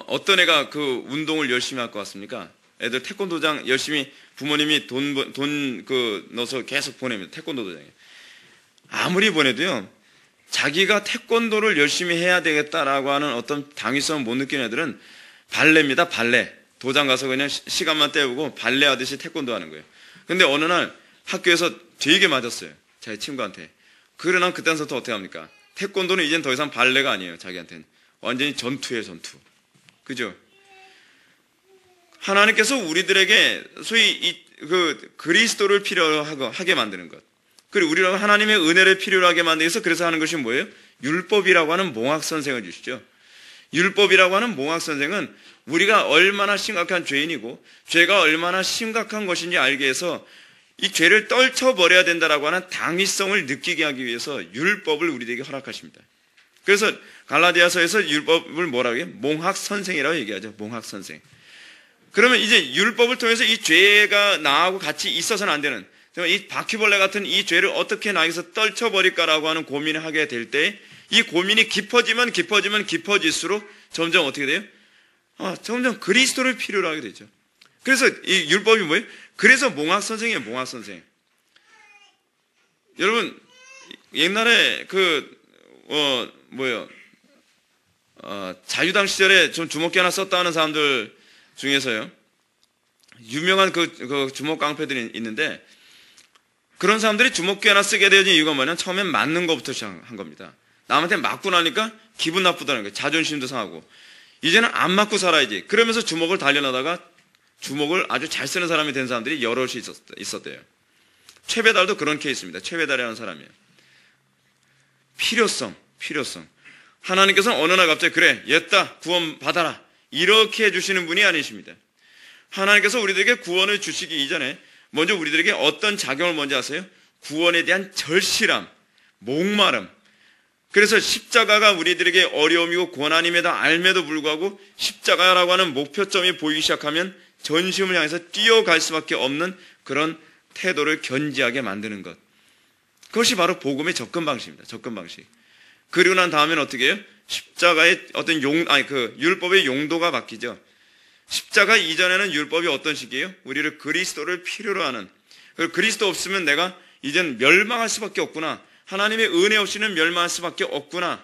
어떤 애가 그 운동을 열심히 할 것 같습니까? 애들 태권도장 열심히 부모님이 돈 넣어서 계속 보냅니다. 태권도 도장에. 아무리 보내도요, 자기가 태권도를 열심히 해야 되겠다라고 하는 어떤 당위성을 못 느끼는 애들은 발레입니다. 발레. 도장 가서 그냥 시간만 때우고 발레 하듯이 태권도 하는 거예요. 근데 어느 날 학교에서 되게 맞았어요. 자기 친구한테. 그러나 그때부터 어떻게 합니까? 태권도는 이젠 더 이상 발레가 아니에요. 자기한테는. 완전히 전투예요. 전투. 그죠? 하나님께서 우리들에게 소위 그리스도를 필요하게 만드는 것, 그리고 우리가 하나님의 은혜를 필요로 하게 만들기 위해서 그래서 하는 것이 뭐예요? 율법이라고 하는 몽학선생을 주시죠. 율법이라고 하는 몽학선생은 우리가 얼마나 심각한 죄인이고 죄가 얼마나 심각한 것인지 알게 해서 이 죄를 떨쳐버려야 된다라고 하는 당위성을 느끼게 하기 위해서 율법을 우리에게 허락하십니다. 그래서 갈라디아서에서 율법을 뭐라고 해요? 몽학선생이라고 얘기하죠. 몽학선생. 그러면 이제 율법을 통해서 이 죄가 나하고 같이 있어서는 안 되는, 이 바퀴벌레 같은 이 죄를 어떻게 나에게서 떨쳐버릴까라고 하는 고민을 하게 될 때, 이 고민이 깊어지면 깊어질수록 점점 어떻게 돼요? 점점 그리스도를 필요로 하게 되죠. 그래서 이 율법이 뭐예요? 그래서 몽학선생이에요. 몽학선생. 여러분 옛날에 자유당 시절에 좀 주먹기 하나 썼다 하는 사람들 중에서요, 유명한 그 주먹 깡패들이 있는데, 그런 사람들이 주먹기 하나 쓰게 되어진 이유가 뭐냐면 처음엔 맞는 것부터 시작한 겁니다. 남한테 맞고 나니까 기분 나쁘다는 거예요. 자존심도 상하고. 이제는 안 맞고 살아야지. 그러면서 주먹을 단련하다가 주먹을 아주 잘 쓰는 사람이 된 사람들이 여럿이 있었대요. 최배달도 그런 케이스입니다. 최배달이라는 사람이에요. 필요성. 하나님께서는 어느 날 갑자기 그래, 얘다 구원 받아라, 이렇게 해주시는 분이 아니십니다. 하나님께서 우리들에게 구원을 주시기 이전에 먼저 우리들에게 어떤 작용을 먼저 하세요? 구원에 대한 절실함, 목마름. 그래서 십자가가 우리들에게 어려움이고 고난임에도 알매도 불구하고 십자가라고 하는 목표점이 보이기 시작하면 전심을 향해서 뛰어갈 수밖에 없는 그런 태도를 견지하게 만드는 것. 그것이 바로 복음의 접근 방식입니다. 접근 방식. 그리고 난 다음엔 어떻게 해요? 십자가의 어떤 율법의 용도가 바뀌죠. 십자가 이전에는 율법이 어떤 식이에요? 우리를 그리스도를 필요로 하는, 그리스도 없으면 내가 이젠 멸망할 수밖에 없구나, 하나님의 은혜 없이는 멸망할 수밖에 없구나,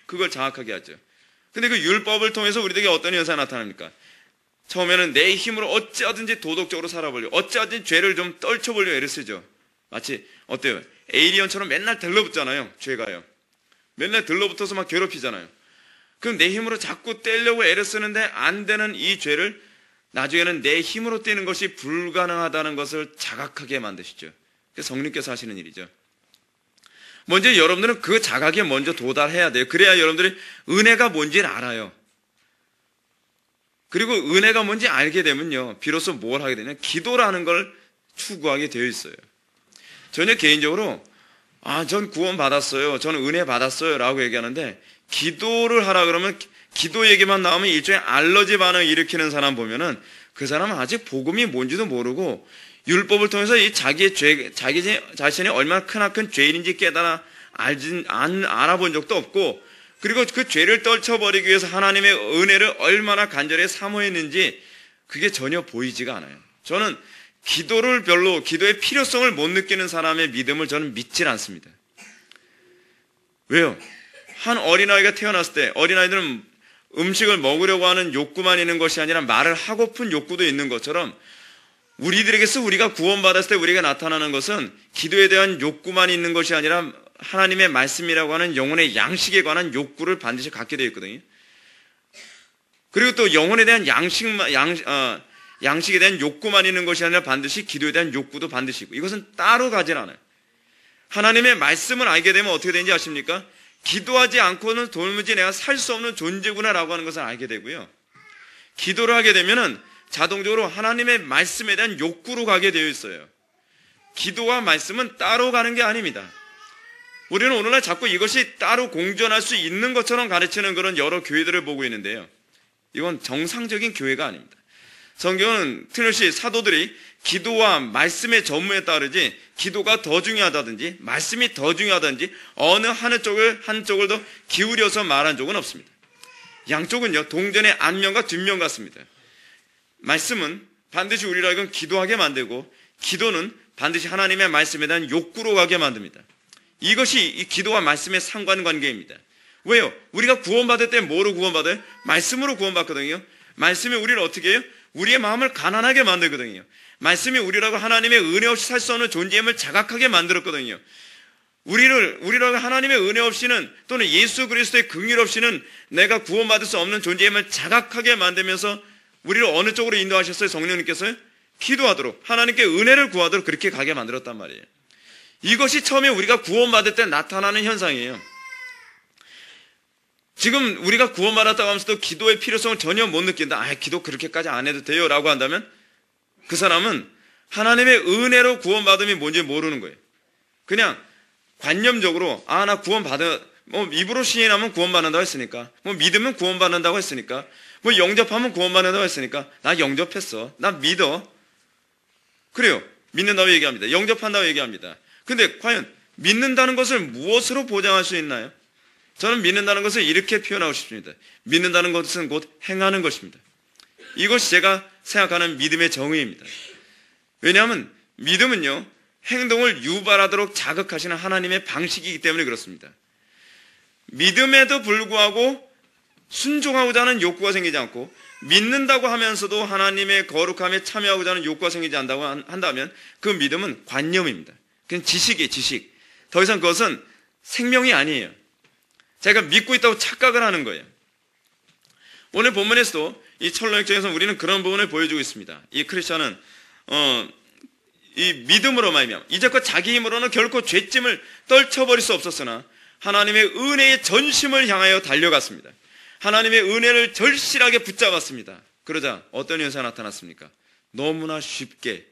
그걸 자각하게 하죠. 근데 그 율법을 통해서 우리에게 어떤 현상이 나타납니까? 처음에는 내 힘으로 어찌하든지 도덕적으로 살아보려고, 어찌하든지 죄를 좀 떨쳐보려고 애를 쓰죠. 마치 어때요? 에이리언처럼 맨날 달라붙잖아요, 죄가요. 맨날 들러붙어서 막 괴롭히잖아요. 그럼 내 힘으로 자꾸 떼려고 애를 쓰는데 안 되는 이 죄를 나중에는 내 힘으로 떼는 것이 불가능하다는 것을 자각하게 만드시죠. 그게 성령께서 하시는 일이죠. 먼저 여러분들은 그 자각에 먼저 도달해야 돼요. 그래야 여러분들이 은혜가 뭔지를 알아요. 그리고 은혜가 뭔지 알게 되면요, 비로소 뭘 하게 되냐, 기도라는 걸 추구하게 되어 있어요. 저는 개인적으로 전 구원 받았어요, 저는 은혜 받았어요 라고 얘기하는데, 기도를 하라 그러면 기도 얘기만 나오면 일종의 알러지 반응을 일으키는 사람 보면은 그 사람은 아직 복음이 뭔지도 모르고 율법을 통해서 이 자기 자신이 얼마나 크나큰 죄인인지 깨달아 알아본 적도 없고, 그리고 그 죄를 떨쳐버리기 위해서 하나님의 은혜를 얼마나 간절히 사모했는지 그게 전혀 보이지가 않아요. 저는 기도의 필요성을 못 느끼는 사람의 믿음을 저는 믿질 않습니다. 왜요? 한 어린아이가 태어났을 때, 어린아이들은 음식을 먹으려고 하는 욕구만 있는 것이 아니라 말을 하고픈 욕구도 있는 것처럼, 우리들에게서 우리가 구원받았을 때 우리가 나타나는 것은 기도에 대한 욕구만 있는 것이 아니라 하나님의 말씀이라고 하는 영혼의 양식에 관한 욕구를 반드시 갖게 되어 있거든요. 그리고 또 영혼에 대한 양식에 대한 욕구만 있는 것이 아니라 반드시 기도에 대한 욕구도 반드시 있고, 이것은 따로 가진 않아요. 하나님의 말씀을 알게 되면 어떻게 되는지 아십니까? 기도하지 않고는 도무지 내가 살 수 없는 존재구나라고 하는 것을 알게 되고요. 기도를 하게 되면은 자동적으로 하나님의 말씀에 대한 욕구로 가게 되어 있어요. 기도와 말씀은 따로 가는 게 아닙니다. 우리는 오늘날 자꾸 이것이 따로 공존할 수 있는 것처럼 가르치는 그런 여러 교회들을 보고 있는데요. 이건 정상적인 교회가 아닙니다. 성경은 틀림없이 사도들이 기도와 말씀의 전무에 따르지 기도가 더 중요하다든지 말씀이 더 중요하다든지 어느 한쪽을 더 기울여서 말한 적은 없습니다. 양쪽은요, 동전의 앞면과 뒷면 같습니다. 말씀은 반드시 우리를 하여금 기도하게 만들고, 기도는 반드시 하나님의 말씀에 대한 욕구로 가게 만듭니다. 이것이 이 기도와 말씀의 상관관계입니다. 왜요? 우리가 구원받을 때 뭐로 구원받아요? 말씀으로 구원받거든요. 말씀이 우리를 어떻게 해요? 우리의 마음을 가난하게 만들거든요. 말씀이 우리라고 하나님의 은혜 없이 살 수 없는 존재임을 자각하게 만들었거든요. 우리라고 하나님의 은혜 없이는, 또는 예수 그리스도의 긍휼 없이는 내가 구원받을 수 없는 존재임을 자각하게 만들면서 우리를 어느 쪽으로 인도하셨어요? 성령님께서요? 기도하도록, 하나님께 은혜를 구하도록 그렇게 가게 만들었단 말이에요. 이것이 처음에 우리가 구원받을 때 나타나는 현상이에요. 지금 우리가 구원받았다고 하면서도 기도의 필요성을 전혀 못 느낀다. 기도 그렇게까지 안 해도 돼요 라고 한다면 그 사람은 하나님의 은혜로 구원받음이 뭔지 모르는 거예요. 그냥 관념적으로 나 입으로 시인하면 구원받는다고 했으니까, 믿으면 구원받는다고 했으니까, 영접하면 구원받는다고 했으니까 나 영접했어, 나 믿어, 그래요. 믿는다고 얘기합니다. 영접한다고 얘기합니다. 근데 과연 믿는다는 것을 무엇으로 보장할 수 있나요? 저는 믿는다는 것을 이렇게 표현하고 싶습니다. 믿는다는 것은 곧 행하는 것입니다. 이것이 제가 생각하는 믿음의 정의입니다. 왜냐하면 믿음은요, 행동을 유발하도록 자극하시는 하나님의 방식이기 때문에 그렇습니다. 믿음에도 불구하고 순종하고자 하는 욕구가 생기지 않고, 믿는다고 하면서도 하나님의 거룩함에 참여하고자 하는 욕구가 생기지 않는다고 한다면 그 믿음은 관념입니다. 그냥 지식이에요, 지식. 더 이상 그것은 생명이 아니에요. 제가 믿고 있다고 착각을 하는 거예요. 오늘 본문에서도 이 철로역정에서 우리는 그런 부분을 보여주고 있습니다. 이 크리스천은 이 믿음으로 말미암아 이제껏 자기 힘으로는 결코 죄짐을 떨쳐버릴 수 없었으나 하나님의 은혜의 전심을 향하여 달려갔습니다. 하나님의 은혜를 절실하게 붙잡았습니다. 그러자 어떤 현상이 나타났습니까? 너무나 쉽게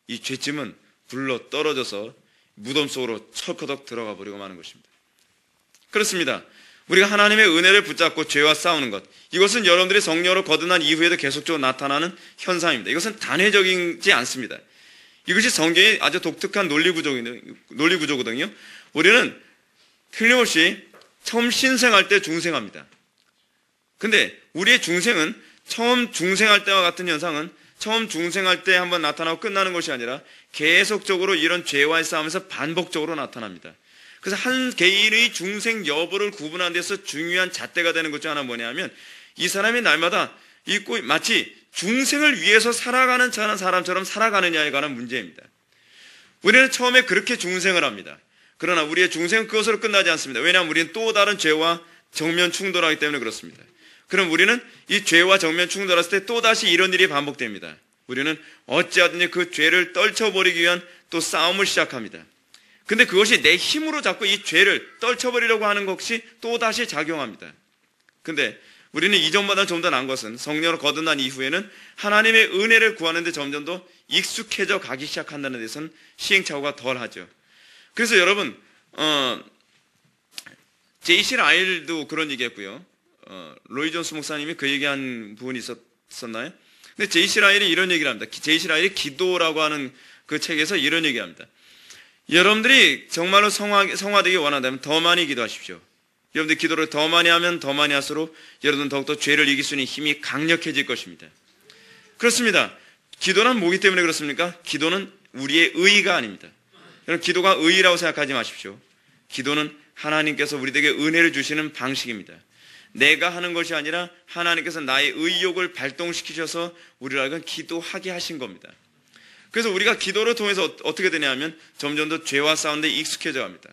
이 죄짐은 굴러 떨어져서 무덤 속으로 철커덕 들어가 버리고 마는 것입니다. 그렇습니다. 우리가 하나님의 은혜를 붙잡고 죄와 싸우는 것, 이것은 여러분들이 성령으로 거듭난 이후에도 계속적으로 나타나는 현상입니다. 이것은 단회적이지 않습니다. 이것이 성경의 아주 독특한 논리 구조거든요. 우리는 틀림없이 처음 신생할 때 중생합니다. 근데 우리의 중생은 처음 중생할 때와 같은 현상은 처음 중생할 때 한번 나타나고 끝나는 것이 아니라 계속적으로 이런 죄와의 싸움에서 반복적으로 나타납니다. 그래서 한 개인의 중생 여부를 구분하는 데서 중요한 잣대가 되는 것 중 하나 뭐냐면, 이 사람이 날마다 마치 중생을 위해서 살아가는 사람처럼 살아가느냐에 관한 문제입니다. 우리는 처음에 그렇게 중생을 합니다. 그러나 우리의 중생은 그것으로 끝나지 않습니다. 왜냐하면 우리는 또 다른 죄와 정면 충돌하기 때문에 그렇습니다. 그럼 우리는 이 죄와 정면 충돌했을 때 또다시 이런 일이 반복됩니다. 우리는 어찌하든지 그 죄를 떨쳐버리기 위한 또 싸움을 시작합니다. 근데 그것이 내 힘으로 자꾸 이 죄를 떨쳐버리려고 하는 것이 또다시 작용합니다. 근데 우리는 이전보다 좀 더 나은 것은 성령으로 거듭난 이후에는 하나님의 은혜를 구하는데 점점 더 익숙해져 가기 시작한다는 데서는 시행착오가 덜하죠. 그래서 여러분 제이시 라일도 그런 얘기했고요. 로이 존스 목사님이 그 얘기한 부분이 있었나요? 근데 제이시 라일이 이런 얘기를 합니다. 제이시 라일이 기도라고 하는 그 책에서 이런 얘기합니다. 여러분들이 정말로 성화되기 원한다면 더 많이 기도하십시오. 여러분들 기도를 더 많이 하면 더 많이 할수록 여러분은 더욱더 죄를 이길 수 있는 힘이 강력해질 것입니다. 그렇습니다. 기도는 뭐기 때문에 그렇습니까? 기도는 우리의 의의가 아닙니다. 여러분 기도가 의의라고 생각하지 마십시오. 기도는 하나님께서 우리에게 은혜를 주시는 방식입니다. 내가 하는 것이 아니라 하나님께서 나의 의욕을 발동시키셔서 우리를 하여금 기도하게 하신 겁니다. 그래서 우리가 기도를 통해서 어떻게 되냐면 점점 더 죄와 싸우는데 익숙해져 갑니다.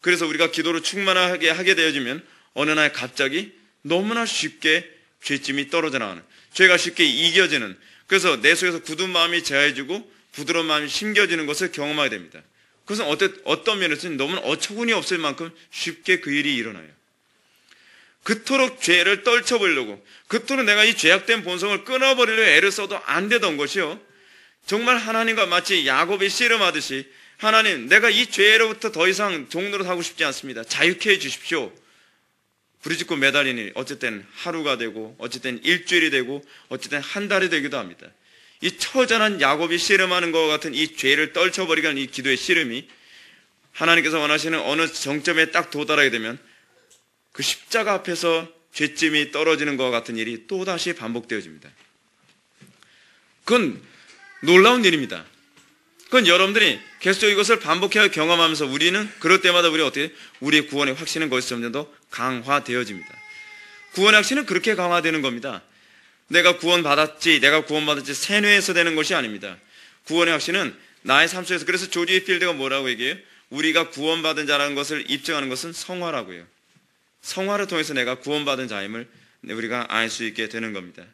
그래서 우리가 기도를 충만하게 하게 되어지면 어느 날 갑자기 너무나 쉽게 죄짐이 떨어져 나가는, 죄가 쉽게 이겨지는, 그래서 내 속에서 굳은 마음이 제하해지고 부드러운 마음이 심겨지는 것을 경험하게 됩니다. 그것은 어떤 면에서는 너무나 어처구니 없을 만큼 쉽게 그 일이 일어나요. 그토록 죄를 떨쳐버리려고, 그토록 내가 이 죄악된 본성을 끊어버리려고 애를 써도 안 되던 것이요, 정말 하나님과 마치 야곱이 씨름하듯이 하나님, 내가 이 죄로부터 더 이상 종노릇 하고 싶지 않습니다. 자유케 해 주십시오. 부르짖고 매달리니 어쨌든 하루가 되고 어쨌든 일주일이 되고 어쨌든 한 달이 되기도 합니다. 이 처절한 야곱이 씨름하는 것과 같은 이 죄를 떨쳐버리게 하는 이 기도의 씨름이 하나님께서 원하시는 어느 정점에 딱 도달하게 되면 그 십자가 앞에서 죄짐이 떨어지는 것과 같은 일이 또다시 반복되어집니다. 그건 놀라운 일입니다. 그건 여러분들이 계속 이것을 반복해야 경험하면서 우리는 그럴 때마다 우리의 구원의 확신은 거기서 점점 더 강화되어집니다. 구원의 확신은 그렇게 강화되는 겁니다. 내가 구원받았지 세뇌해서 되는 것이 아닙니다. 구원의 확신은 나의 삶 속에서, 그래서 조지 필드가 뭐라고 얘기해요? 우리가 구원받은 자라는 것을 입증하는 것은 성화라고 해요. 성화를 통해서 내가 구원받은 자임을 우리가 알 수 있게 되는 겁니다.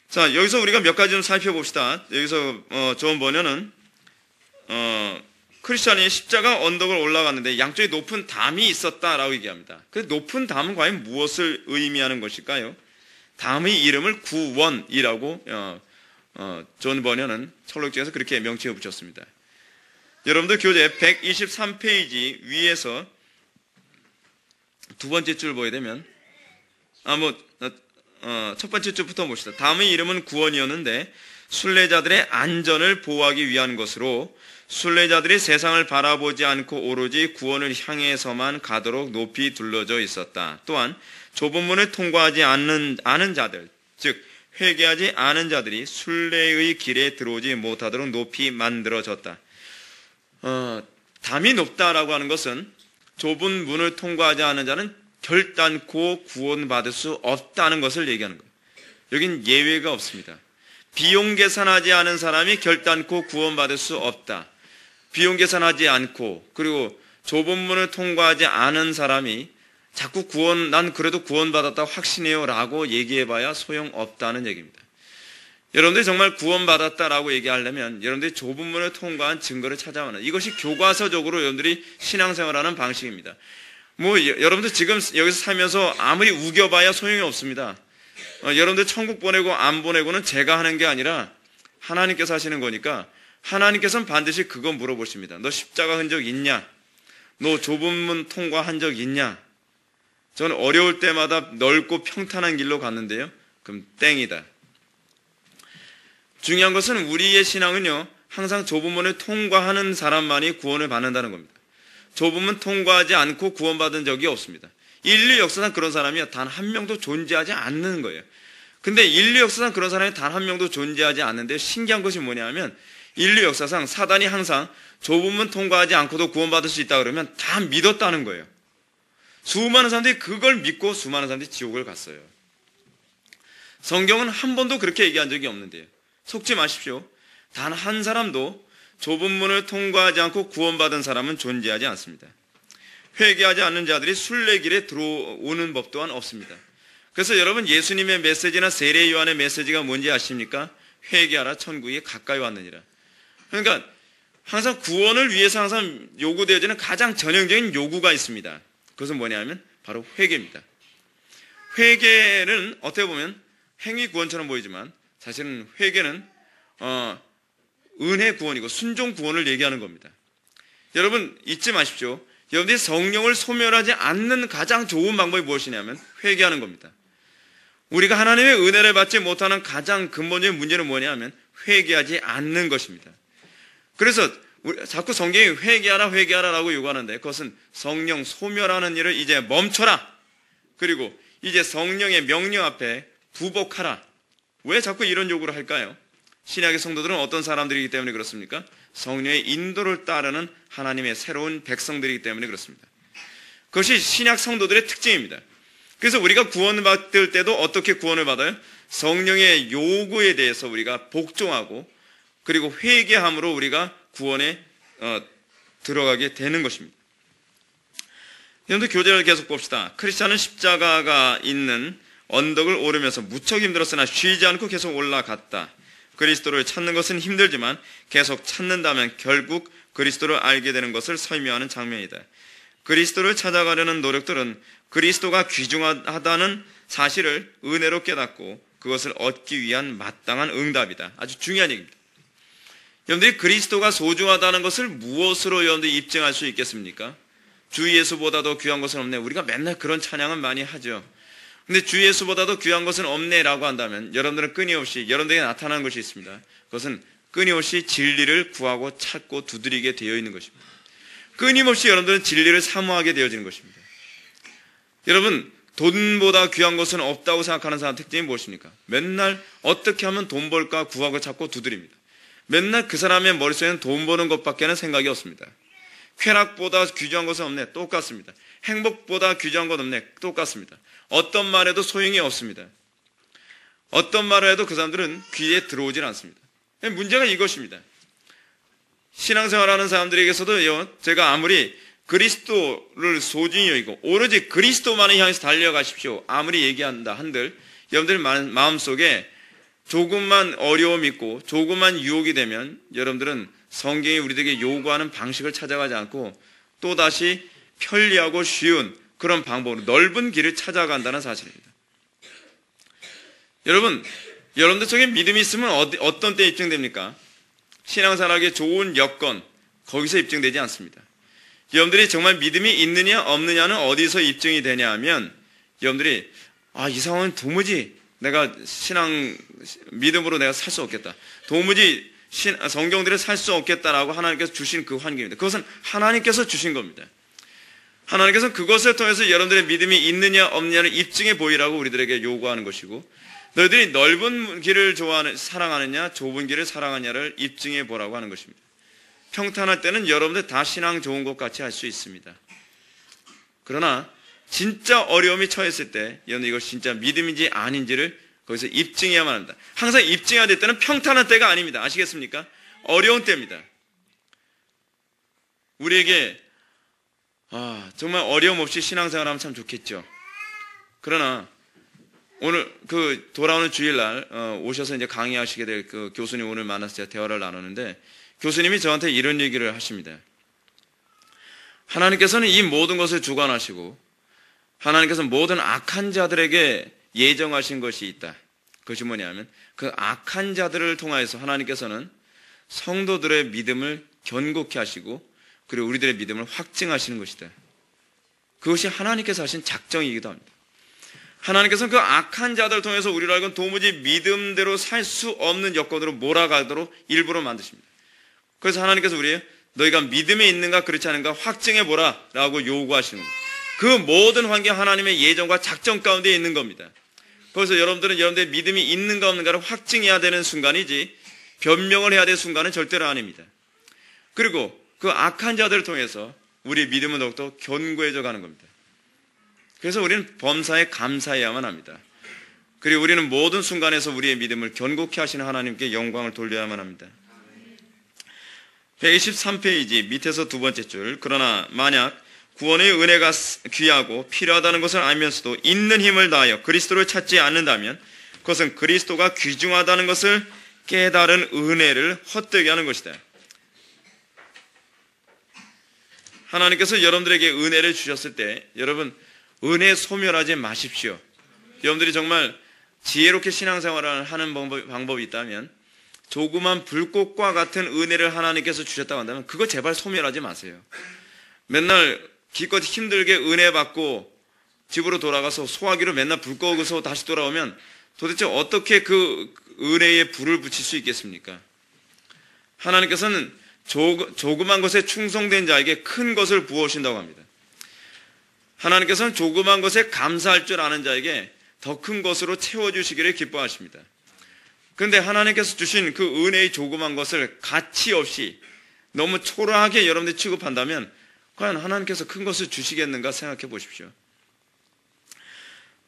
자, 여기서 우리가 몇 가지 좀 살펴봅시다. 여기서 존 버녀는 크리스찬이 십자가 언덕을 올라갔는데 양쪽에 높은 담이 있었다라고 얘기합니다. 그 높은 담은 과연 무엇을 의미하는 것일까요? 담의 이름을 구원이라고 존 버녀는 철록지에서 그렇게 명칭을 붙였습니다. 여러분들 교재 123페이지 위에서 두 번째 줄 보게 되면 첫 번째 줄부터 봅시다. 담의 이름은 구원이었는데 순례자들의 안전을 보호하기 위한 것으로 순례자들이 세상을 바라보지 않고 오로지 구원을 향해서만 가도록 높이 둘러져 있었다. 또한 좁은 문을 통과하지 않은 자들, 즉 회개하지 않은 자들이 순례의 길에 들어오지 못하도록 높이 만들어졌다. 담이 높다라고 하는 것은 좁은 문을 통과하지 않은 자는 결단코 구원받을 수 없다는 것을 얘기하는 거예요. 여긴 예외가 없습니다. 비용 계산하지 않은 사람이 결단코 구원받을 수 없다. 비용 계산하지 않고 그리고 좁은 문을 통과하지 않은 사람이 자꾸 난 그래도 구원받았다고 확신해요 라고 얘기해봐야 소용없다는 얘기입니다. 여러분들이 정말 구원받았다라고 얘기하려면 여러분들이 좁은 문을 통과한 증거를 찾아야 하는, 이것이 교과서적으로 여러분들이 신앙생활하는 방식입니다. 여러분들 지금 여기서 살면서 아무리 우겨봐야 소용이 없습니다. 여러분들 천국 보내고 안 보내고는 제가 하는 게 아니라 하나님께서 하시는 거니까 하나님께서는 반드시 그거 물어보십니다. 너 십자가 흔적 있냐? 너 좁은 문 통과한 적 있냐? 저는 어려울 때마다 넓고 평탄한 길로 갔는데요. 그럼 땡이다. 중요한 것은 우리의 신앙은요, 항상 좁은 문을 통과하는 사람만이 구원을 받는다는 겁니다. 좁은 문 통과하지 않고 구원받은 적이 없습니다. 인류 역사상 그런 사람이 단 한 명도 존재하지 않는 거예요. 근데 인류 역사상 그런 사람이 단 한 명도 존재하지 않는데 신기한 것이 뭐냐면 인류 역사상 사단이 항상 좁은 문 통과하지 않고도 구원받을 수 있다 그러면 다 믿었다는 거예요. 수많은 사람들이 그걸 믿고 수많은 사람들이 지옥을 갔어요. 성경은 한 번도 그렇게 얘기한 적이 없는데요. 속지 마십시오. 단 한 사람도 좁은 문을 통과하지 않고 구원받은 사람은 존재하지 않습니다. 회개하지 않는 자들이 순례길에 들어오는 법 또한 없습니다. 그래서 여러분, 예수님의 메시지나 세례 요한의 메시지가 뭔지 아십니까? 회개하라, 천국이 가까이 왔느니라. 그러니까 항상 구원을 위해서 항상 요구되어지는 가장 전형적인 요구가 있습니다. 그것은 뭐냐면 바로 회개입니다. 회개는 어떻게 보면 행위 구원처럼 보이지만 사실은 회개는 은혜 구원이고 순종 구원을 얘기하는 겁니다. 여러분 잊지 마십시오. 여러분들이 성령을 소멸하지 않는 가장 좋은 방법이 무엇이냐면 회개하는 겁니다. 우리가 하나님의 은혜를 받지 못하는 가장 근본적인 문제는 뭐냐면 회개하지 않는 것입니다. 그래서 자꾸 성경이 회개하라 회개하라라고 요구하는데 그것은 성령 소멸하는 일을 이제 멈춰라. 그리고 이제 성령의 명령 앞에 부복하라. 왜 자꾸 이런 요구를 할까요? 신약의 성도들은 어떤 사람들이기 때문에 그렇습니까? 성령의 인도를 따르는 하나님의 새로운 백성들이기 때문에 그렇습니다. 그것이 신약 성도들의 특징입니다. 그래서 우리가 구원받을 때도 어떻게 구원을 받아요? 성령의 요구에 대해서 우리가 복종하고 그리고 회개함으로 우리가 구원에 들어가게 되는 것입니다. 여러분들 교제를 계속 봅시다. 크리스찬은 십자가가 있는 언덕을 오르면서 무척 힘들었으나 쉬지 않고 계속 올라갔다. 그리스도를 찾는 것은 힘들지만 계속 찾는다면 결국 그리스도를 알게 되는 것을 설명하는 장면이다. 그리스도를 찾아가려는 노력들은 그리스도가 귀중하다는 사실을 은혜로 깨닫고 그것을 얻기 위한 마땅한 응답이다. 아주 중요한 얘기입니다. 여러분들이 그리스도가 소중하다는 것을 무엇으로 여러분들이 입증할 수 있겠습니까? 주 예수보다도 귀한 것은 없네. 우리가 맨날 그런 찬양은 많이 하죠. 근데 주 예수보다도 귀한 것은 없네라고 한다면 여러분들은 끊임없이 여러분들에게 나타나는 것이 있습니다. 그것은 끊임없이 진리를 구하고 찾고 두드리게 되어 있는 것입니다. 끊임없이 여러분들은 진리를 사모하게 되어지는 것입니다. 여러분, 돈보다 귀한 것은 없다고 생각하는 사람 특징이 무엇입니까? 맨날 어떻게 하면 돈 벌까 구하고 찾고 두드립니다. 맨날 그 사람의 머릿속에는 돈 버는 것밖에는 생각이 없습니다. 쾌락보다 귀중한 것은 없네. 똑같습니다. 행복보다 귀중한 것 없네. 똑같습니다. 어떤 말에도 소용이 없습니다. 어떤 말을 해도 그 사람들은 귀에 들어오질 않습니다. 문제가 이것입니다. 신앙생활하는 사람들에게서도 제가 아무리 그리스도를 소중히 여기고 오로지 그리스도만을 향해서 달려가십시오. 아무리 얘기한다 한들 여러분들 마음속에 조금만 어려움이 있고 조금만 유혹이 되면 여러분들은 성경이 우리들에게 요구하는 방식을 찾아가지 않고 또다시 편리하고 쉬운 그런 방법으로 넓은 길을 찾아간다는 사실입니다. 여러분들 속에 믿음이 있으면 어떤 때 입증됩니까? 신앙생활하기에 좋은 여건, 거기서 입증되지 않습니다. 여러분들이 정말 믿음이 있느냐 없느냐는 어디서 입증이 되냐 하면 여러분들이 이 상황은 도무지 내가 믿음으로 내가 살 수 없겠다. 도무지 성경들을 살 수 없겠다라고 하나님께서 주신 그 환경입니다. 그것은 하나님께서 주신 겁니다. 하나님께서 그것을 통해서 여러분들의 믿음이 있느냐 없느냐를 입증해 보이라고 우리들에게 요구하는 것이고 너희들이 넓은 길을 사랑하느냐 좁은 길을 사랑하느냐를 입증해 보라고 하는 것입니다. 평탄할 때는 여러분들 다 신앙 좋은 것 같이 할 수 있습니다. 그러나 진짜 어려움이 처했을 때 여러분 이것이 진짜 믿음인지 아닌지를 거기서 입증해야만 합니다. 항상 입증해야 될 때는 평탄한 때가 아닙니다. 아시겠습니까? 어려운 때입니다. 우리에게 정말 어려움 없이 신앙생활하면 참 좋겠죠. 그러나 오늘 돌아오는 주일날 오셔서 이제 강의하시게 될 그 교수님 오늘 만나서 제가 대화를 나누는데 교수님이 저한테 이런 얘기를 하십니다. 하나님께서는 이 모든 것을 주관하시고 하나님께서는 모든 악한 자들에게 예정하신 것이 있다. 그것이 뭐냐면 그 악한 자들을 통하여서 하나님께서는 성도들의 믿음을 견고케 하시고 그리고 우리들의 믿음을 확증하시는 것이다. 그것이 하나님께서 하신 작정이기도 합니다. 하나님께서는 그 악한 자들을 통해서 우리를 알고는 도무지 믿음대로 살 수 없는 여건으로 몰아가도록 일부러 만드십니다. 그래서 하나님께서 너희가 믿음이 있는가 그렇지 않은가 확증해보라 라고 요구하시는 겁니다. 그 모든 환경 하나님의 예정과 작정 가운데 있는 겁니다. 그래서 여러분들은 여러분들의 믿음이 있는가 없는가를 확증해야 되는 순간이지 변명을 해야 될 순간은 절대로 아닙니다. 그리고 그 악한 자들을 통해서 우리의 믿음은 더욱더 견고해져 가는 겁니다. 그래서 우리는 범사에 감사해야만 합니다. 그리고 우리는 모든 순간에서 우리의 믿음을 견고케 하시는 하나님께 영광을 돌려야만 합니다. 123페이지 밑에서 두 번째 줄. 그러나 만약 구원의 은혜가 귀하고 필요하다는 것을 알면서도 있는 힘을 다하여 그리스도를 찾지 않는다면 그것은 그리스도가 귀중하다는 것을 깨달은 은혜를 헛되게 하는 것이다. 하나님께서 여러분들에게 은혜를 주셨을 때 여러분 은혜 소멸하지 마십시오. 여러분들이 정말 지혜롭게 신앙생활을 하는 방법이 있다면 조그만 불꽃과 같은 은혜를 하나님께서 주셨다고 한다면 그거 제발 소멸하지 마세요. 맨날 기껏 힘들게 은혜 받고 집으로 돌아가서 소화기로 맨날 불 끄고서 다시 돌아오면 도대체 어떻게 그 은혜에 불을 붙일 수 있겠습니까? 하나님께서는 조그만 것에 충성된 자에게 큰 것을 부어주신다고 합니다. 하나님께서는 조그만 것에 감사할 줄 아는 자에게 더 큰 것으로 채워주시기를 기뻐하십니다. 그런데 하나님께서 주신 그 은혜의 조그만 것을 가치 없이 너무 초라하게 여러분들이 취급한다면 과연 하나님께서 큰 것을 주시겠는가 생각해 보십시오.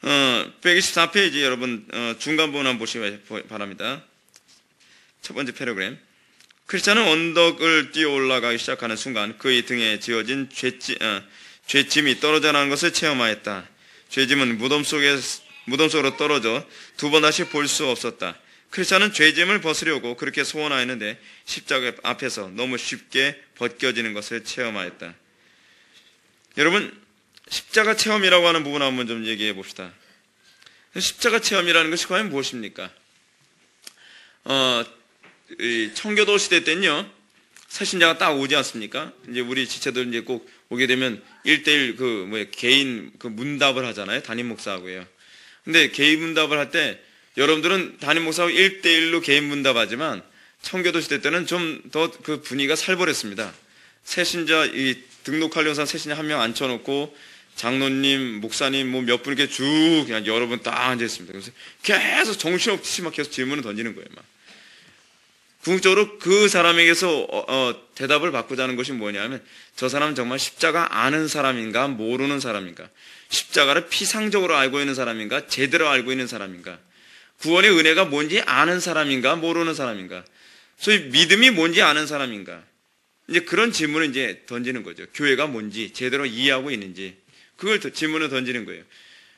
124페이지 여러분 중간 부분 한번 보시기 바랍니다. 첫 번째 패러그램. 크리스찬은 언덕을 뛰어 올라가기 시작하는 순간 그의 등에 지어진 죄짐이 떨어져 나가는 것을 체험하였다. 죄짐은 무덤 속으로 떨어져 두 번 다시 볼 수 없었다. 크리스찬은 죄짐을 벗으려고 그렇게 소원하였는데 십자가 앞에서 너무 쉽게 벗겨지는 것을 체험하였다. 여러분 십자가 체험이라고 하는 부분 한번 좀 얘기해 봅시다. 십자가 체험이라는 것이 과연 무엇입니까? 청교도 시대 때는요, 새신자가 딱 오지 않습니까? 이제 우리 지체들 이제 꼭 오게 되면 1:1 개인 문답을 하잖아요. 담임 목사하고요. 근데 개인 문답을 할 때 여러분들은 담임 목사하고 1:1로 개인 문답하지만 청교도 시대 때는 좀 더 그 분위기가 살벌했습니다. 새신자 등록하려는 사람 새신자 한 명 앉혀놓고 장로님, 목사님 몇 분 이렇게 쭉 그냥 여러 분 딱 앉아 있습니다. 그래서 계속 정신없이 막 계속 질문을 던지는 거예요. 막. 궁극적으로 그 사람에게서 대답을 받고자 하는 것이 뭐냐면 저 사람은 정말 십자가 아는 사람인가 모르는 사람인가, 십자가를 피상적으로 알고 있는 사람인가 제대로 알고 있는 사람인가, 구원의 은혜가 뭔지 아는 사람인가 모르는 사람인가, 소위 믿음이 뭔지 아는 사람인가, 이제 그런 질문을 이제 던지는 거죠. 교회가 뭔지 제대로 이해하고 있는지 그걸 질문을 던지는 거예요.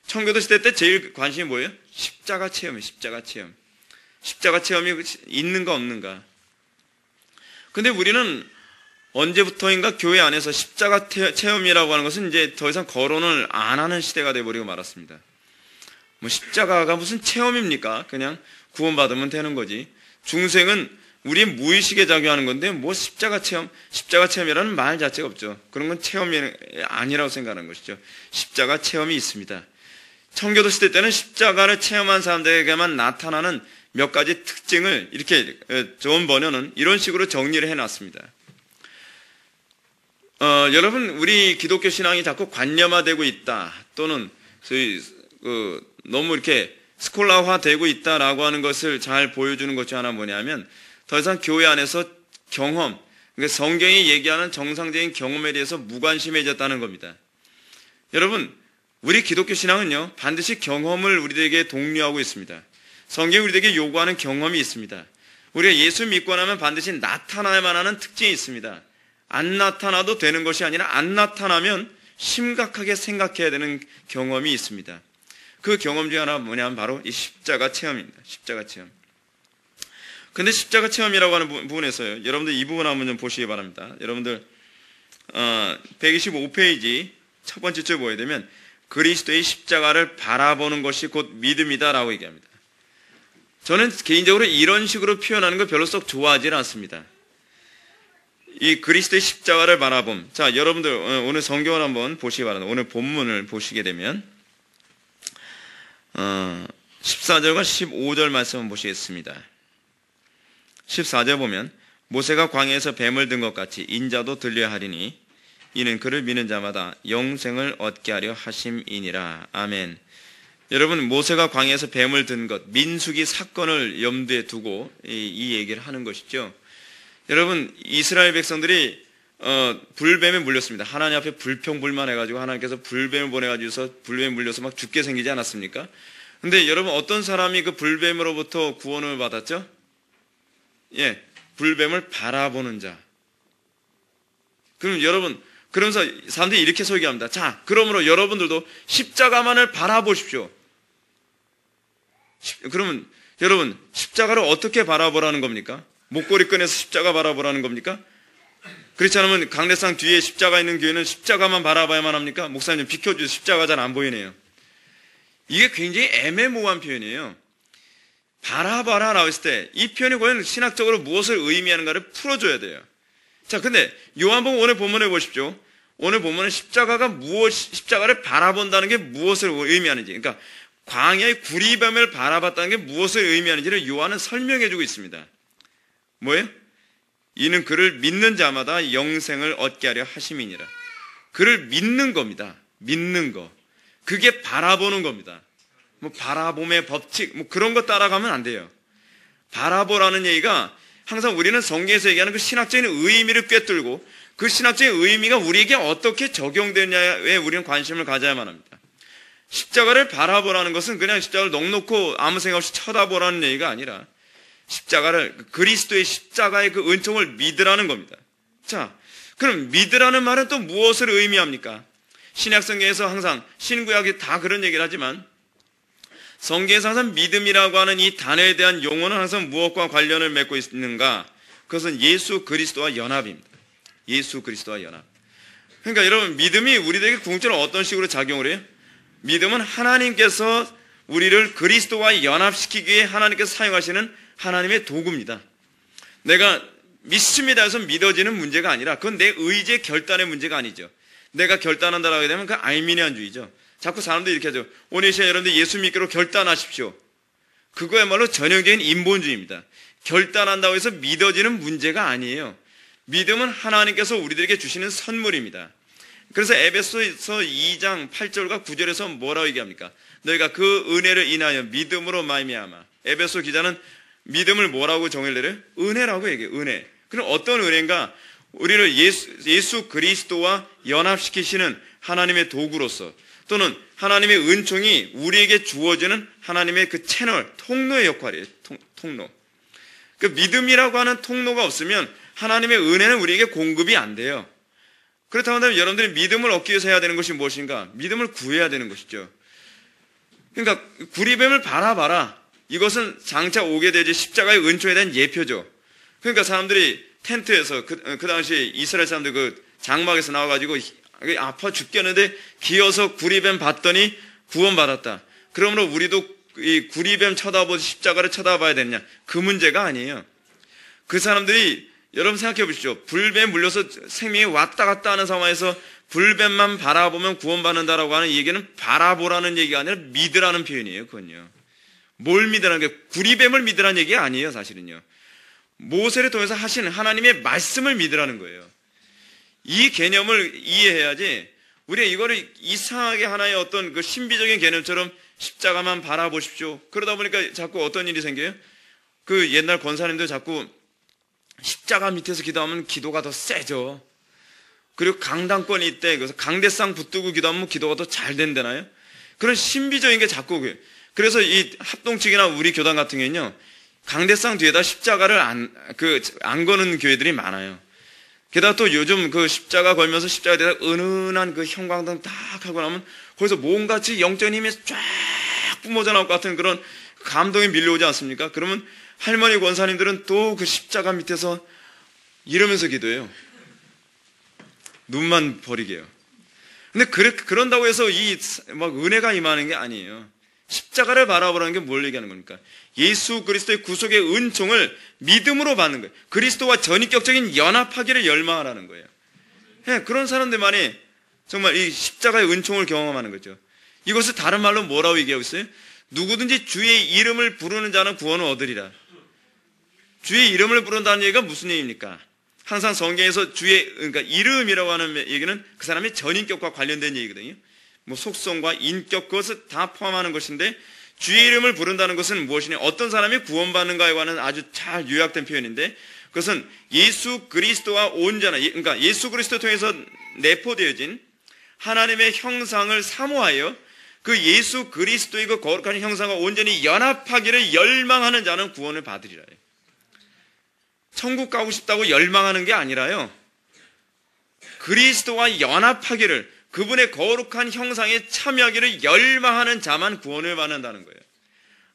청교도 시대 때 제일 관심이 뭐예요? 십자가 체험이에요. 십자가 체험. 십자가 체험이 있는가 없는가. 근데 우리는 언제부터인가 교회 안에서 십자가 체험이라고 하는 것은 이제 더 이상 거론을 안 하는 시대가 돼버리고 말았습니다. 십자가가 무슨 체험입니까? 그냥 구원받으면 되는 거지. 중생은 우리의 무의식에 작용하는 건데 십자가 체험이라는 말 자체가 없죠. 그런 건 체험이 아니라고 생각하는 것이죠. 십자가 체험이 있습니다. 청교도 시대 때는 십자가를 체험한 사람들에게만 나타나는 몇 가지 특징을 이렇게 존 버녀는 이런 식으로 정리를 해놨습니다. 여러분 우리 기독교 신앙이 자꾸 관념화되고 있다 또는 너무 이렇게 스콜라화 되고 있다라고 하는 것을 잘 보여주는 것 중 하나 뭐냐면 더 이상 교회 안에서 경험, 그러니까 성경이 얘기하는 정상적인 경험에 대해서 무관심해졌다는 겁니다. 여러분 우리 기독교 신앙은요 반드시 경험을 우리에게 독려하고 있습니다. 성경이 우리에게 요구하는 경험이 있습니다. 우리가 예수 믿고 나면 반드시 나타나야만 하는 특징이 있습니다. 안 나타나도 되는 것이 아니라 안 나타나면 심각하게 생각해야 되는 경험이 있습니다. 그 경험 중 하나 뭐냐면 바로 이 십자가 체험입니다. 십자가 체험. 근데 십자가 체험이라고 하는 부분에서요, 여러분들 이 부분 한번 좀 보시기 바랍니다. 여러분들 125페이지 첫 번째 줄 보게 되면 그리스도의 십자가를 바라보는 것이 곧 믿음이다라고 얘기합니다. 저는 개인적으로 이런 식으로 표현하는 걸 별로 썩 좋아하지는 않습니다. 이 그리스도의 십자가를 바라봄. 자, 여러분들 오늘 성경을 한번 보시기 바랍니다. 오늘 본문을 보시게 되면 14절과 15절 말씀을 보시겠습니다. 14절 보면 모세가 광야에서 뱀을 든 것 같이 인자도 들려야 하리니 이는 그를 믿는 자마다 영생을 얻게 하려 하심이니라. 아멘. 여러분 모세가 광야에서 뱀을 든 것, 민수기 사건을 염두에 두고 이 얘기를 하는 것이죠. 여러분 이스라엘 백성들이 불뱀에 물렸습니다. 하나님 앞에 불평불만해가지고 하나님께서 불뱀을 보내가지고서 불뱀에 물려서 막 죽게 생기지 않았습니까? 근데 여러분 어떤 사람이 그 불뱀으로부터 구원을 받았죠? 예, 불뱀을 바라보는 자. 그럼 여러분, 그러면서 사람들이 이렇게 설교합니다. 자, 그러므로 여러분들도 십자가만을 바라보십시오. 그러면 여러분, 십자가를 어떻게 바라보라는 겁니까? 목걸이 꺼내서 십자가 바라보라는 겁니까? 그렇지 않으면 강대상 뒤에 십자가 있는 교회는 십자가만 바라봐야만 합니까? 목사님 비켜주세요. 십자가 잘 안 보이네요. 이게 굉장히 애매모호한 표현이에요. 바라봐라라고 했을 때 이 표현이 과연 신학적으로 무엇을 의미하는가를 풀어줘야 돼요. 자, 근데 요한복음 오늘 본문에 보십시오. 오늘 본문은 십자가를 바라본다는 게 무엇을 의미하는지, 그러니까 광야의 구리뱀을 바라봤다는 게 무엇을 의미하는지를 요한은 설명해주고 있습니다. 뭐예요? 이는 그를 믿는 자마다 영생을 얻게 하려 하심이니라. 그를 믿는 겁니다. 믿는 거. 그게 바라보는 겁니다. 뭐 바라봄의 법칙 뭐 그런 거 따라가면 안 돼요. 바라보라는 얘기가 항상 우리는 성경에서 얘기하는 그 신학적인 의미를 꿰뚫고 그 신학적인 의미가 우리에게 어떻게 적용되냐에 우리는 관심을 가져야만 합니다. 십자가를 바라보라는 것은 그냥 십자가를 넉놓고 아무 생각 없이 쳐다보라는 얘기가 아니라 십자가를, 그리스도의 십자가의 그 은총을 믿으라는 겁니다. 자, 그럼 믿으라는 말은 또 무엇을 의미합니까? 신약 성경에서 항상 신구약이 다 그런 얘기를 하지만 성경에서 항상 믿음이라고 하는 이 단어에 대한 용어는 항상 무엇과 관련을 맺고 있는가? 그것은 예수 그리스도와 연합입니다. 예수 그리스도와 연합. 그러니까 여러분, 믿음이 우리들에게 궁극적으로 어떤 식으로 작용을 해요? 믿음은 하나님께서 우리를 그리스도와 연합시키기 위해 하나님께서 사용하시는 하나님의 도구입니다. 내가 믿습니다 해서 믿어지는 문제가 아니라 그건 내 의지의 결단의 문제가 아니죠. 내가 결단한다라고 하게 되면 그 알미니안주의죠. 자꾸 사람들이 이렇게 하죠. 오늘 이 시간 여러분들 예수 믿기로 결단하십시오. 그거야말로 전형적인 인본주의입니다. 결단한다고 해서 믿어지는 문제가 아니에요. 믿음은 하나님께서 우리들에게 주시는 선물입니다. 그래서 에베소서 2장 8절과 9절에서 뭐라고 얘기합니까? 너희가 그 은혜를 인하여 믿음으로 말미암아. 에베소 기자는 믿음을 뭐라고 정의를 내려요? 은혜라고 얘기해요. 은혜. 그럼 어떤 은혜인가? 우리를 예수 그리스도와 연합시키시는 하나님의 도구로서 또는 하나님의 은총이 우리에게 주어지는 하나님의 그 채널, 통로의 역할이에요. 통로. 그 믿음이라고 하는 통로가 없으면 하나님의 은혜는 우리에게 공급이 안 돼요. 그렇다고 한다면 여러분들이 믿음을 얻기 위해서 해야 되는 것이 무엇인가? 믿음을 구해야 되는 것이죠. 그러니까 구리뱀을 바라봐라. 이것은 장차 오게 되지 십자가의 은총에 대한 예표죠. 그러니까 사람들이 텐트에서 그 당시 이스라엘 사람들 그 장막에서 나와가지고 아파 죽겠는데 기어서 구리뱀 봤더니 구원받았다. 그러므로 우리도 이 구리뱀 쳐다보듯이 십자가를 쳐다봐야 되느냐? 그 문제가 아니에요. 그 사람들이 여러분 생각해 보십시오. 불뱀에 물려서 생명이 왔다 갔다 하는 상황에서 불뱀만 바라보면 구원받는다라고 하는 얘기는 바라보라는 얘기가 아니라 믿으라는 표현이에요. 그건요. 뭘 믿으라는 게 구리뱀을 믿으라는 얘기가 아니에요. 사실은요. 모세를 통해서 하신 하나님의 말씀을 믿으라는 거예요. 이 개념을 이해해야지 우리가 이거를 이상하게 하나의 어떤 그 신비적인 개념처럼 십자가만 바라보십시오. 그러다 보니까 자꾸 어떤 일이 생겨요? 그 옛날 권사님들 자꾸 십자가 밑에서 기도하면 기도가 더 세죠. 그리고 강당권이 있대. 그래서 강대상 붙들고 기도하면 기도가 더 잘 된다나요? 그런 신비적인 게 자꾸 그래서 이 합동측이나 우리 교단 같은 경우는요, 강대상 뒤에다 십자가를 안 거는 교회들이 많아요. 게다가 또 요즘 그 십자가 걸면서 십자가에다 은은한 그 형광등 딱 하고 나면 거기서 몸같이 영적인 힘이 쫙 뿜어져 나올 것 같은 그런 감동이 밀려오지 않습니까? 그러면 할머니 권사님들은 또 그 십자가 밑에서 이러면서 기도해요. 눈만 버리게요. 근데 그런다고 해서 막 은혜가 임하는 게 아니에요. 십자가를 바라보라는 게 뭘 얘기하는 겁니까? 예수 그리스도의 구속의 은총을 믿음으로 받는 거예요. 그리스도와 전인격적인 연합하기를 열망하라는 거예요. 네, 그런 사람들만이 정말 이 십자가의 은총을 경험하는 거죠. 이것을 다른 말로 뭐라고 얘기하고 있어요? 누구든지 주의 이름을 부르는 자는 구원을 얻으리라. 주의 이름을 부른다는 얘기가 무슨 얘기입니까? 항상 성경에서 그러니까 이름이라고 하는 얘기는 그 사람의 전인격과 관련된 얘기거든요. 뭐 속성과 인격, 그것을 다 포함하는 것인데, 주의 이름을 부른다는 것은 무엇이냐? 어떤 사람이 구원받는가에 관한 아주 잘 요약된 표현인데, 그것은 예수 그리스도와 온전한, 그러니까 예수 그리스도 통해서 내포되어진 하나님의 형상을 사모하여 그 예수 그리스도의 그 거룩한 형상과 온전히 연합하기를 열망하는 자는 구원을 받으리라. 천국 가고 싶다고 열망하는 게 아니라요, 그리스도와 연합하기를, 그분의 거룩한 형상에 참여하기를 열망하는 자만 구원을 받는다는 거예요.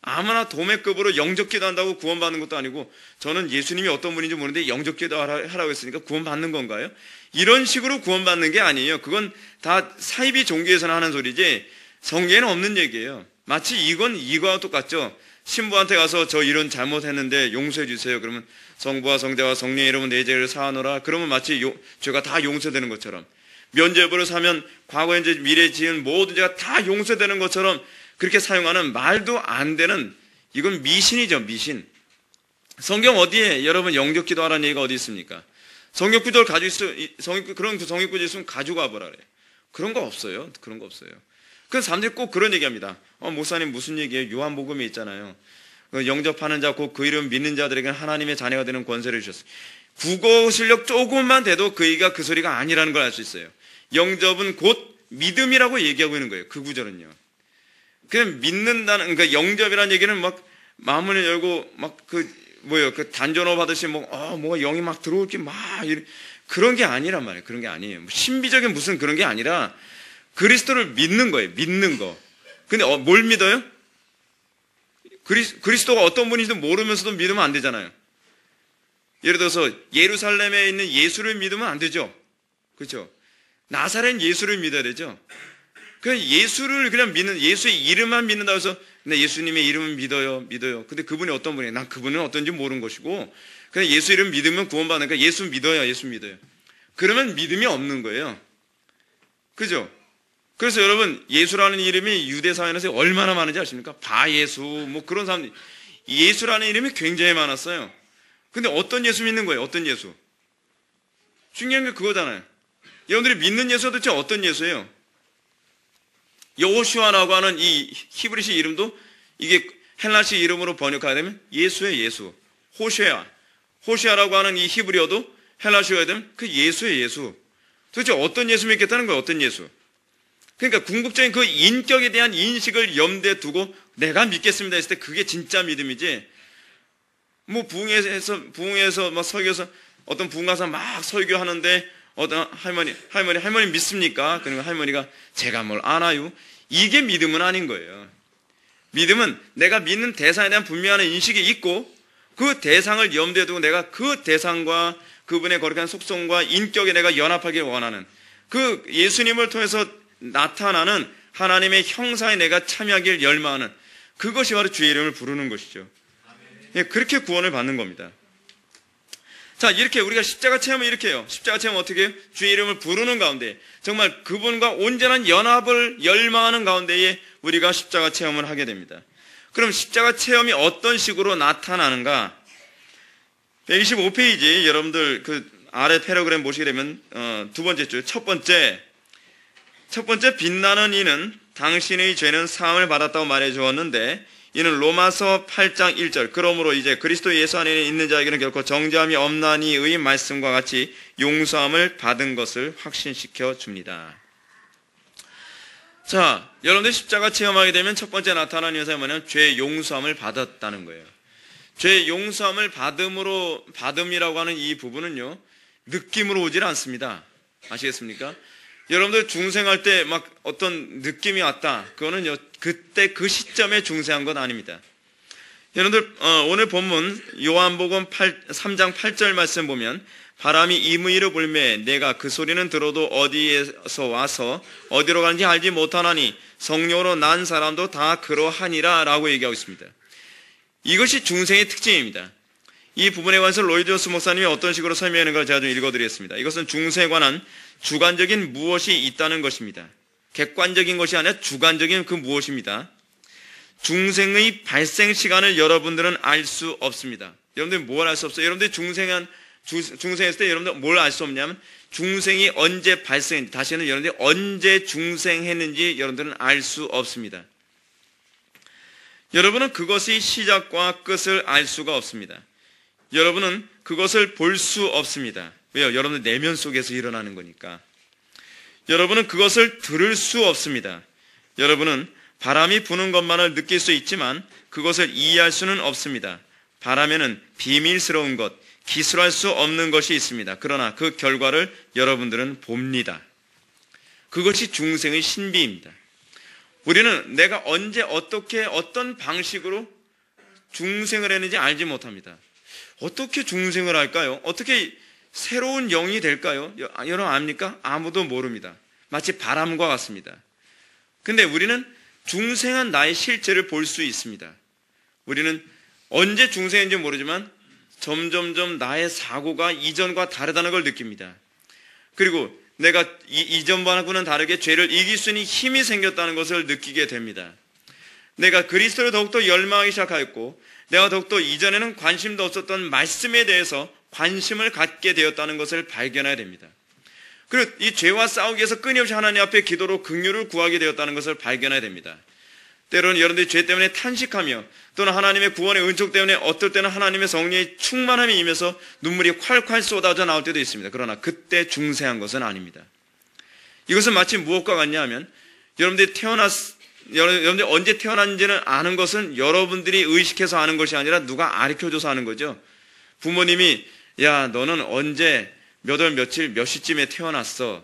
아무나 도매급으로 영접기도 한다고 구원받는 것도 아니고, 저는 예수님이 어떤 분인지 모르는데 영접기도 하라고 했으니까 구원받는 건가요? 이런 식으로 구원받는 게 아니에요. 그건 다 사이비 종교에서나 하는 소리지 성경에는 없는 얘기예요. 마치 이거와 똑같죠. 신부한테 가서 저 이런 잘못했는데 용서해 주세요. 그러면 성부와 성자와 성령의 이름으로 내 죄를 사하노라. 그러면 마치 죄가 다 용서되는 것처럼, 면죄부를 사면 과거 현재 미래 지은 모든 죄가 다 용서되는 것처럼 그렇게 사용하는 말도 안 되는, 이건 미신이죠. 미신. 성경 어디에 여러분 영접기도 하라는 얘기가 어디 있습니까? 성경구조를 가지고 있어, 그런 성경구조 있으면 가지고 와보라 그래. 그런 거 없어요. 그런 거 없어요. 그 사람들이 꼭 그런 얘기합니다. 목사님 무슨 얘기예요? 요한복음에 있잖아요. 영접하는 자 곧 그 이름 믿는 자들에게는 하나님의 자녀가 되는 권세를 주셨어요. 국어 실력 조금만 돼도 그 소리가 아니라는 걸 알 수 있어요. 영접은 곧 믿음이라고 얘기하고 있는 거예요. 그 구절은요. 그냥 믿는다는, 그러니까 영접이라는 얘기는 막 마음을 열고 막 그 단전호 받으시 뭐가 영이 막 들어올지 그런 게 아니란 말이에요. 그런 게 아니에요. 신비적인 무슨 그런 게 아니라 그리스도를 믿는 거예요. 믿는 거. 근데 뭘 믿어요? 그리스도가 어떤 분인지도 모르면서도 믿으면 안 되잖아요. 예를 들어서 예루살렘에 있는 예수를 믿으면 안 되죠. 그렇죠? 나사렛 예수를 믿어야 되죠. 그냥 예수를 그냥 믿는, 예수의 이름만 믿는다고 해서 네, 예수님의 이름은 믿어요. 근데 그분이 어떤 분이에요? 난 그분은 어떤지 모르는 것이고, 그냥 예수 이름 믿으면 구원받으니까 예수 믿어요. 그러면 믿음이 없는 거예요. 그죠? 그래서 여러분, 예수라는 이름이 유대사회에서 얼마나 많은지 아십니까? 바예수, 그런 사람들. 예수라는 이름이 굉장히 많았어요. 근데 어떤 예수 믿는 거예요? 어떤 예수? 중요한 게 그거잖아요. 여러분들이 믿는 예수가 도대체 어떤 예수예요? 여호슈아라고 하는 이 히브리식 이름도 이게 헬라식 이름으로 번역하게 되면 예수의 예수. 호시아라고 하는 이 히브리어도 헬라식어야 되면 그 예수의 예수. 도대체 어떤 예수 믿겠다는 거예요? 어떤 예수? 그러니까 궁극적인 그 인격에 대한 인식을 염두에 두고 내가 믿겠습니다 했을 때 그게 진짜 믿음이지. 부흥회에서 막 설교해서 어떤 부흥가사 막 설교하는데 어떤 할머니 믿습니까? 그러면 할머니가 제가 뭘 아나요? 이게 믿음은 아닌 거예요. 믿음은 내가 믿는 대상에 대한 분명한 인식이 있고 그 대상을 염두에 두고 내가 그 대상과 그분의 거룩한 속성과 인격에 내가 연합하기를 원하는, 그 예수님을 통해서 나타나는 하나님의 형상에 내가 참여하기를 열망하는, 그것이 바로 주의 이름을 부르는 것이죠. 그렇게 구원을 받는 겁니다. 자, 이렇게 우리가 십자가 체험을 이렇게 해요. 십자가 체험은 어떻게 해요? 주의 이름을 부르는 가운데 정말 그분과 온전한 연합을 열망하는 가운데에 우리가 십자가 체험을 하게 됩니다. 그럼 십자가 체험이 어떤 식으로 나타나는가? 125페이지 여러분들 그 아래 패러그램 보시게 되면 두 번째 줄 첫 번째 빛나는 이는 당신의 죄는 사함을 받았다고 말해 주었는데, 이는 로마서 8장 1절 그러므로 이제 그리스도 예수 안에 있는 자에게는 결코 정죄함이 없나니의 말씀과 같이 용서함을 받은 것을 확신시켜 줍니다. 자, 여러분들 십자가 체험하게 되면 첫 번째 나타나는 현상이 뭐냐면 죄 용서함을 받았다는 거예요. 죄 용서함을 받음이라고 하는 이 부분은요, 느낌으로 오질 않습니다. 아시겠습니까? 여러분들 중생할 때 막 어떤 느낌이 왔다. 그거는요, 그때 그 시점에 중생한 건 아닙니다. 여러분들, 오늘 본문 요한복음 3장 8절 말씀 보면 바람이 임의로 불매 내가 그 소리는 들어도 어디에서 와서 어디로 가는지 알지 못하나니 성령으로 난 사람도 다 그러하니라 라고 얘기하고 있습니다. 이것이 중생의 특징입니다. 이 부분에 관해서 로이드 존스 목사님이 어떤 식으로 설명하는 걸 제가 좀 읽어드리겠습니다. 이것은 중생에 관한 주관적인 무엇이 있다는 것입니다. 객관적인 것이 아니라 주관적인 그 무엇입니다. 중생의 발생 시간을 여러분들은 알 수 없습니다. 여러분들이 뭘 알 수 없어요? 여러분들이 중생했을 때 여러분들 뭘 알 수 없냐면 중생이 언제 발생했는지, 다시는 여러분들이 언제 중생했는지 여러분들은 알 수 없습니다. 여러분은 그것의 시작과 끝을 알 수가 없습니다. 여러분은 그것을 볼 수 없습니다. 왜요? 여러분들 내면 속에서 일어나는 거니까. 여러분은 그것을 들을 수 없습니다. 여러분은 바람이 부는 것만을 느낄 수 있지만 그것을 이해할 수는 없습니다. 바람에는 비밀스러운 것, 기술할 수 없는 것이 있습니다. 그러나 그 결과를 여러분들은 봅니다. 그것이 중생의 신비입니다. 우리는 내가 언제 어떻게 어떤 방식으로 중생을 했는지 알지 못합니다. 어떻게 중생을 할까요? 어떻게 새로운 영이 될까요? 여러분 압니까? 아무도 모릅니다. 마치 바람과 같습니다. 근데 우리는 중생한 나의 실체를 볼 수 있습니다. 우리는 언제 중생인지 모르지만 점점점 나의 사고가 이전과 다르다는 걸 느낍니다. 그리고 내가 이전과는 다르게 죄를 이길 수 있는 힘이 생겼다는 것을 느끼게 됩니다. 내가 그리스도를 더욱더 열망하기 시작하였고 내가 더욱더 이전에는 관심도 없었던 말씀에 대해서 관심을 갖게 되었다는 것을 발견해야 됩니다. 그리고 이 죄와 싸우기 위해서 끊임없이 하나님 앞에 기도로 긍휼을 구하게 되었다는 것을 발견해야 됩니다. 때로는 여러분들이 죄 때문에 탄식하며 또는 하나님의 구원의 은총 때문에 어떨 때는 하나님의 성령의 충만함이 임해서 눈물이 콸콸 쏟아져 나올 때도 있습니다. 그러나 그때 중생한 것은 아닙니다. 이것은 마치 무엇과 같냐 하면 여러분들이 언제 태어난지는 아는 것은 여러분들이 의식해서 아는 것이 아니라 누가 가르쳐줘서 아는 거죠. 부모님이 야 너는 언제 몇 월 며칠 몇 시쯤에 태어났어.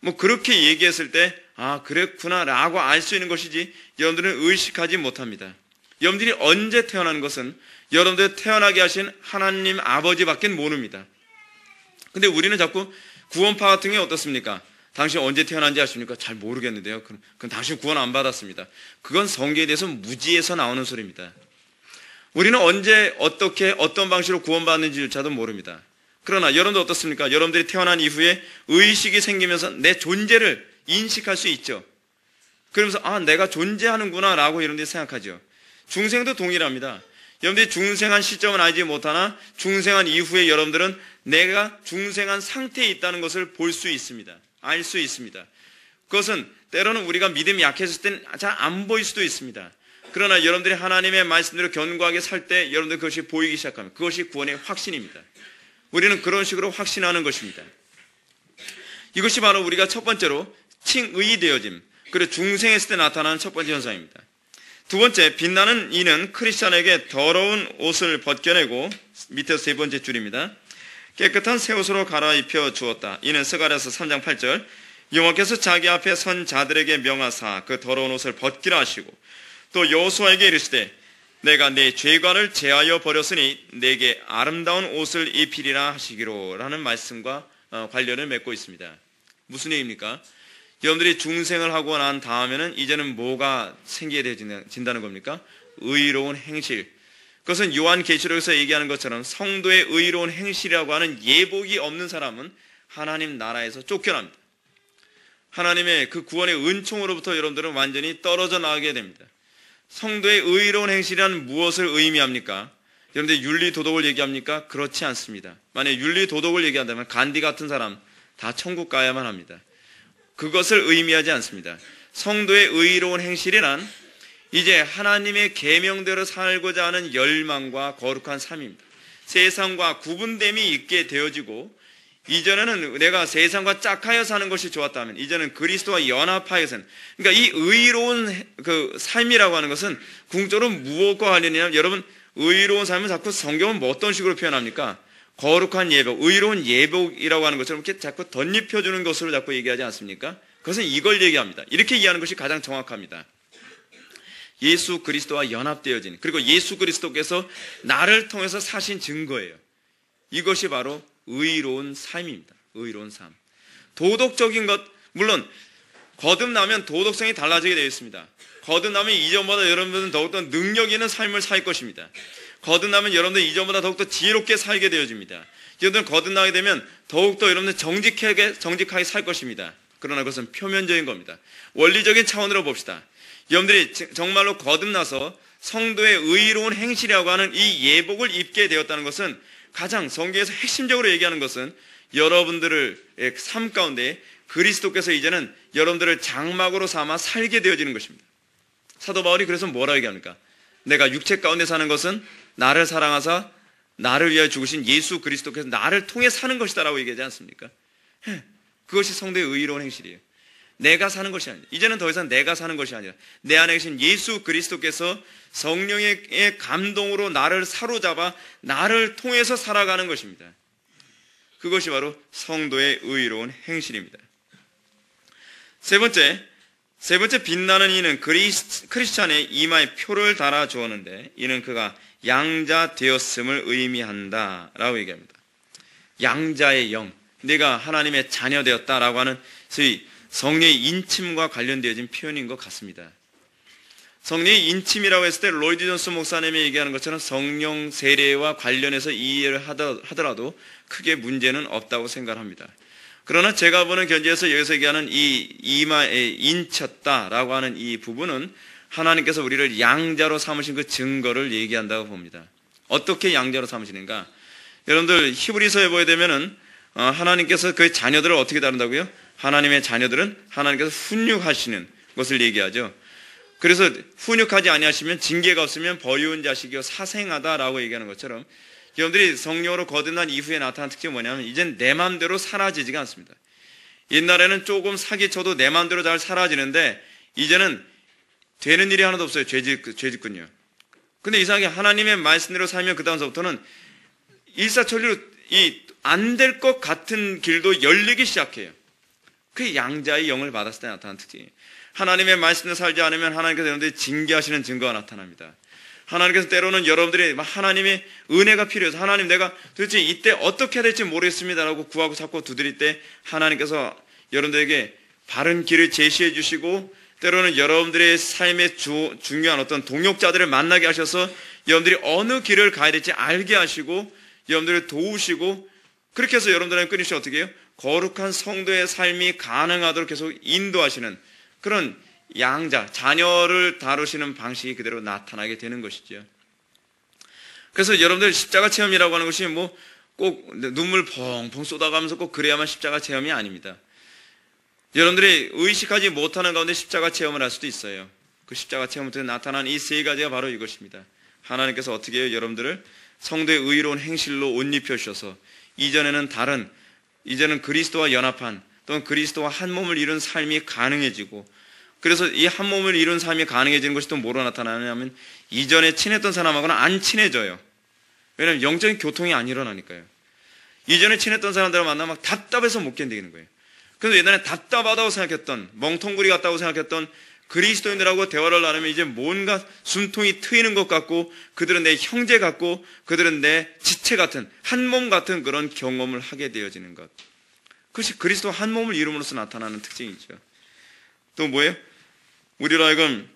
뭐 그렇게 얘기했을 때 아 그랬구나 라고 알 수 있는 것이지 여러분들은 의식하지 못합니다. 여러분들이 언제 태어난 것은 여러분들 태어나게 하신 하나님 아버지밖에 모릅니다. 근데 우리는 자꾸 구원파 같은 게 어떻습니까? 당신 언제 태어난지 아십니까? 잘 모르겠는데요. 그럼 당신 구원 안 받았습니다. 그건 성경에 대해서 무지에서 나오는 소리입니다. 우리는 언제 어떻게 어떤 방식으로 구원받는지조차도 모릅니다. 그러나 여러분들 어떻습니까? 여러분들이 태어난 이후에 의식이 생기면서 내 존재를 인식할 수 있죠. 그러면서 아 내가 존재하는구나 라고 여러분들이 생각하죠. 중생도 동일합니다. 여러분들이 중생한 시점은 알지 못하나 중생한 이후에 여러분들은 내가 중생한 상태에 있다는 것을 볼 수 있습니다. 알 수 있습니다. 그것은 때로는 우리가 믿음이 약해졌을 때는 잘 안 보일 수도 있습니다. 그러나 여러분들이 하나님의 말씀대로 견고하게 살 때 여러분들 그것이 보이기 시작합니다. 그것이 구원의 확신입니다. 우리는 그런 식으로 확신하는 것입니다. 이것이 바로 우리가 첫 번째로 칭의 되어짐, 그리고 중생했을 때 나타나는 첫 번째 현상입니다. 두 번째, 빛나는 이는 크리스찬에게 더러운 옷을 벗겨내고 밑에서 세 번째 줄입니다. 깨끗한 새 옷으로 갈아입혀 주었다. 이는 스가랴서 3장 8절 여호와께서 자기 앞에 선 자들에게 명하사 그 더러운 옷을 벗기라 하시고 또 여호수아에게 이르시되 내가 내 죄관을 제하여 버렸으니 내게 아름다운 옷을 입히리라 하시기로 라는 말씀과 관련을 맺고 있습니다. 무슨 얘기입니까? 여러분들이 중생을 하고 난 다음에는 이제는 뭐가 생기게 되어진다는 겁니까? 의로운 행실. 그것은 요한계시록에서 얘기하는 것처럼 성도의 의로운 행실이라고 하는 예복이 없는 사람은 하나님 나라에서 쫓겨납니다. 하나님의 그 구원의 은총으로부터 여러분들은 완전히 떨어져 나가게 됩니다. 성도의 의로운 행실이란 무엇을 의미합니까? 여러분들 윤리도덕을 얘기합니까? 그렇지 않습니다. 만약에 윤리도덕을 얘기한다면 간디 같은 사람 다 천국 가야만 합니다. 그것을 의미하지 않습니다. 성도의 의로운 행실이란 이제 하나님의 계명대로 살고자 하는 열망과 거룩한 삶입니다. 세상과 구분됨이 있게 되어지고 이전에는 내가 세상과 짝하여 사는 것이 좋았다면 이제는 그리스도와 연합하여서는 그러니까 이 의로운 그 삶이라고 하는 것은 궁극적으로 무엇과 관련이냐면 여러분 의로운 삶은 자꾸 성경은 뭐 어떤 식으로 표현합니까? 거룩한 예복, 의로운 예복이라고 하는 것처럼 이렇게 자꾸 덧입혀주는 것으로 자꾸 얘기하지 않습니까? 그것은 이걸 얘기합니다. 이렇게 이해하는 것이 가장 정확합니다. 예수 그리스도와 연합되어진 그리고 예수 그리스도께서 나를 통해서 사신 증거예요. 이것이 바로 의로운 삶입니다. 의로운 삶. 도덕적인 것 물론 거듭나면 도덕성이 달라지게 되어 있습니다. 거듭나면 이전보다 여러분들은 더욱더 능력 있는 삶을 살 것입니다. 거듭나면 여러분들 이전보다 더욱더 지혜롭게 살게 되어집니다. 여러분들 거듭나게 되면 더욱더 여러분들 정직하게 살 것입니다. 그러나 그것은 표면적인 겁니다. 원리적인 차원으로 봅시다. 여러분들이 정말로 거듭나서 성도의 의로운 행실이라고 하는 이 예복을 입게 되었다는 것은 가장 성경에서 핵심적으로 얘기하는 것은 여러분들의 삶 가운데 그리스도께서 이제는 여러분들을 장막으로 삼아 살게 되어지는 것입니다. 사도 바울이 그래서 뭐라고 얘기합니까? 내가 육체 가운데 사는 것은 나를 사랑하사 나를 위하여 죽으신 예수 그리스도께서 나를 통해 사는 것이다 라고 얘기하지 않습니까? 그것이 성도의 의로운 행실이에요. 내가 사는 것이 아니라, 이제는 더 이상 내가 사는 것이 아니라 내 안에 계신 예수 그리스도께서 성령의 감동으로 나를 사로잡아 나를 통해서 살아가는 것입니다. 그것이 바로 성도의 의로운 행실입니다. 세 번째 빛나는 이는 크리스찬의 이마에 표를 달아 주었는데 이는 그가 양자 되었음을 의미한다 라고 얘기합니다. 양자의 영, 내가 하나님의 자녀 되었다라고 하는 소위 성령의 인침과 관련되어진 표현인 것 같습니다. 성령의 인침이라고 했을 때 로이드 존스 목사님이 얘기하는 것처럼 성령 세례와 관련해서 이해를 하더라도 크게 문제는 없다고 생각합니다. 그러나 제가 보는 견지에서 여기서 얘기하는 이 이마에 인쳤다라고 하는 이 부분은 하나님께서 우리를 양자로 삼으신 그 증거를 얘기한다고 봅니다. 어떻게 양자로 삼으시는가? 여러분들 히브리서에 보게 되면은 하나님께서 그 자녀들을 어떻게 다룬다고요? 하나님의 자녀들은 하나님께서 훈육하시는 것을 얘기하죠. 그래서 훈육하지 아니하시면 징계가 없으면 버리운 자식이요 사생하다라고 얘기하는 것처럼 여러분들이 성령으로 거듭난 이후에 나타난 특징이 뭐냐면 이젠 내 마음대로 사라지지가 않습니다. 옛날에는 조금 사기쳐도 내 마음대로 잘 사라지는데 이제는 되는 일이 하나도 없어요. 죄짓군요. 근데 이상하게 하나님의 말씀대로 살면 그 다음서부터는 일사천리로 안 될 것 같은 길도 열리기 시작해요. 그게 양자의 영을 받았을 때 나타나는 특징이에요. 하나님의 말씀대로 살지 않으면 하나님께서 여러분들이 징계하시는 증거가 나타납니다. 하나님께서 때로는 여러분들이 하나님의 은혜가 필요해서 하나님 내가 도대체 이때 어떻게 해야 될지 모르겠습니다라고 구하고 자꾸 두드릴 때 하나님께서 여러분들에게 바른 길을 제시해 주시고 때로는 여러분들의 삶의 중요한 어떤 동역자들을 만나게 하셔서 여러분들이 어느 길을 가야 될지 알게 하시고 여러분들을 도우시고 그렇게 해서 여러분들은 끊임없이 어떻게 해요? 거룩한 성도의 삶이 가능하도록 계속 인도하시는 그런 양자, 자녀를 다루시는 방식이 그대로 나타나게 되는 것이죠. 그래서 여러분들 십자가 체험이라고 하는 것이 뭐 꼭 눈물 펑펑 쏟아가면서 꼭 그래야만 십자가 체험이 아닙니다. 여러분들이 의식하지 못하는 가운데 십자가 체험을 할 수도 있어요. 그 십자가 체험부터 나타난 이 세 가지가 바로 이것입니다. 하나님께서 어떻게 해요? 여러분들을 성도의 의로운 행실로 옷 입혀주셔서 이제는 그리스도와 연합한 또는 그리스도와 한 몸을 이룬 삶이 가능해지고 그래서 이 한 몸을 이룬 삶이 가능해지는 것이 또 뭐로 나타나냐면 이전에 친했던 사람하고는 안 친해져요. 왜냐하면 영적인 교통이 안 일어나니까요. 이전에 친했던 사람들을 만나면 막 답답해서 못 견디는 거예요. 그래서 옛날에 답답하다고 생각했던 멍텅구리 같다고 생각했던 그리스도인들하고 대화를 나누면 이제 뭔가 숨통이 트이는 것 같고 그들은 내 형제 같고 그들은 내 지체 같은 한 몸 같은 그런 경험을 하게 되어지는 것. 그것이 그리스도 한 몸을 이룸으로써 나타나는 특징이죠. 또 뭐예요? 우리로 하여금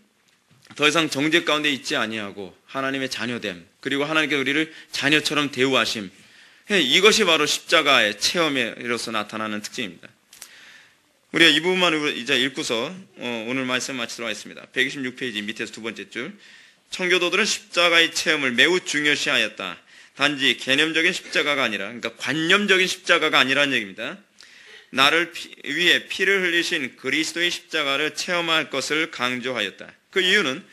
더 이상 정죄 가운데 있지 아니하고 하나님의 자녀됨 그리고 하나님께 우리를 자녀처럼 대우하심 이것이 바로 십자가의 체험으로서 나타나는 특징입니다. 우리가 이 부분만 이제 읽고서 오늘 말씀 마치도록 하겠습니다. 126페이지 밑에서 두 번째 줄 청교도들은 십자가의 체험을 매우 중요시하였다. 단지 개념적인 십자가가 아니라 그러니까 관념적인 십자가가 아니라는 얘기입니다. 나를 위해 피를 흘리신 그리스도의 십자가를 체험할 것을 강조하였다. 그 이유는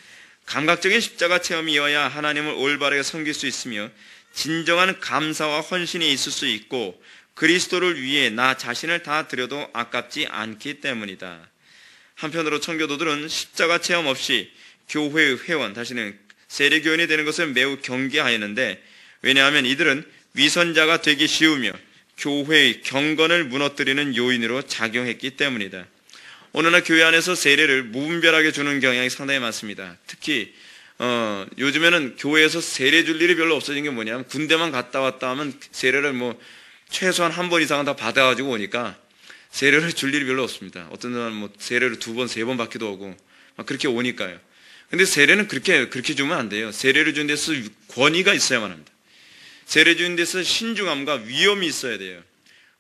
감각적인 십자가 체험이어야 하나님을 올바르게 섬길 수 있으며 진정한 감사와 헌신이 있을 수 있고 그리스도를 위해 나 자신을 다 드려도 아깝지 않기 때문이다. 한편으로 청교도들은 십자가 체험 없이 교회의 회원, 다시는 세례교인이 되는 것을 매우 경계하였는데 왜냐하면 이들은 위선자가 되기 쉬우며 교회의 경건을 무너뜨리는 요인으로 작용했기 때문이다. 오늘날 교회 안에서 세례를 무분별하게 주는 경향이 상당히 많습니다. 특히 요즘에는 교회에서 세례 줄 일이 별로 없어진 게 뭐냐면 군대만 갔다 왔다 하면 세례를 최소한 한 번 이상은 다 받아가지고 오니까 세례를 줄 일이 별로 없습니다. 어떤 사람은 세례를 2번, 3번 받기도 하고 막 그렇게 오니까요. 근데 세례는 그렇게 주면 안 돼요. 세례를 주는 데서 권위가 있어야만 합니다. 세례 주는 데서 신중함과 위험이 있어야 돼요.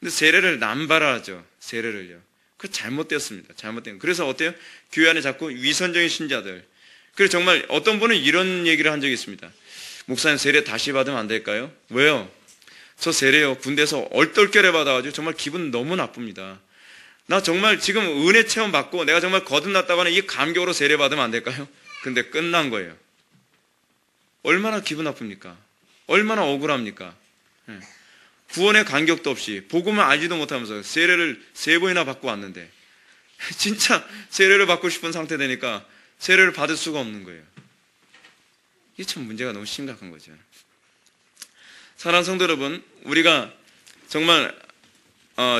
근데 세례를 남발하죠. 세례를요. 그거 잘못되었습니다. 잘못된 거. 그래서 어때요? 교회 안에 자꾸 위선적인 신자들. 그래서 정말 어떤 분은 이런 얘기를 한 적이 있습니다. 목사님 세례 다시 받으면 안 될까요? 왜요? 저 세례요. 군대에서 얼떨결에 받아가지고 정말 기분 너무 나쁩니다. 나 정말 지금 은혜 체험 받고 내가 정말 거듭났다고 하는 이 감격으로 세례 받으면 안 될까요? 근데 끝난 거예요. 얼마나 기분 나쁩니까? 얼마나 억울합니까? 구원의 간격도 없이 복음을 알지도 못하면서 세례를 3번이나 받고 왔는데 진짜 세례를 받고 싶은 상태 되니까 세례를 받을 수가 없는 거예요. 이게 참 문제가 너무 심각한 거죠. 사랑하는 성도 여러분, 우리가 정말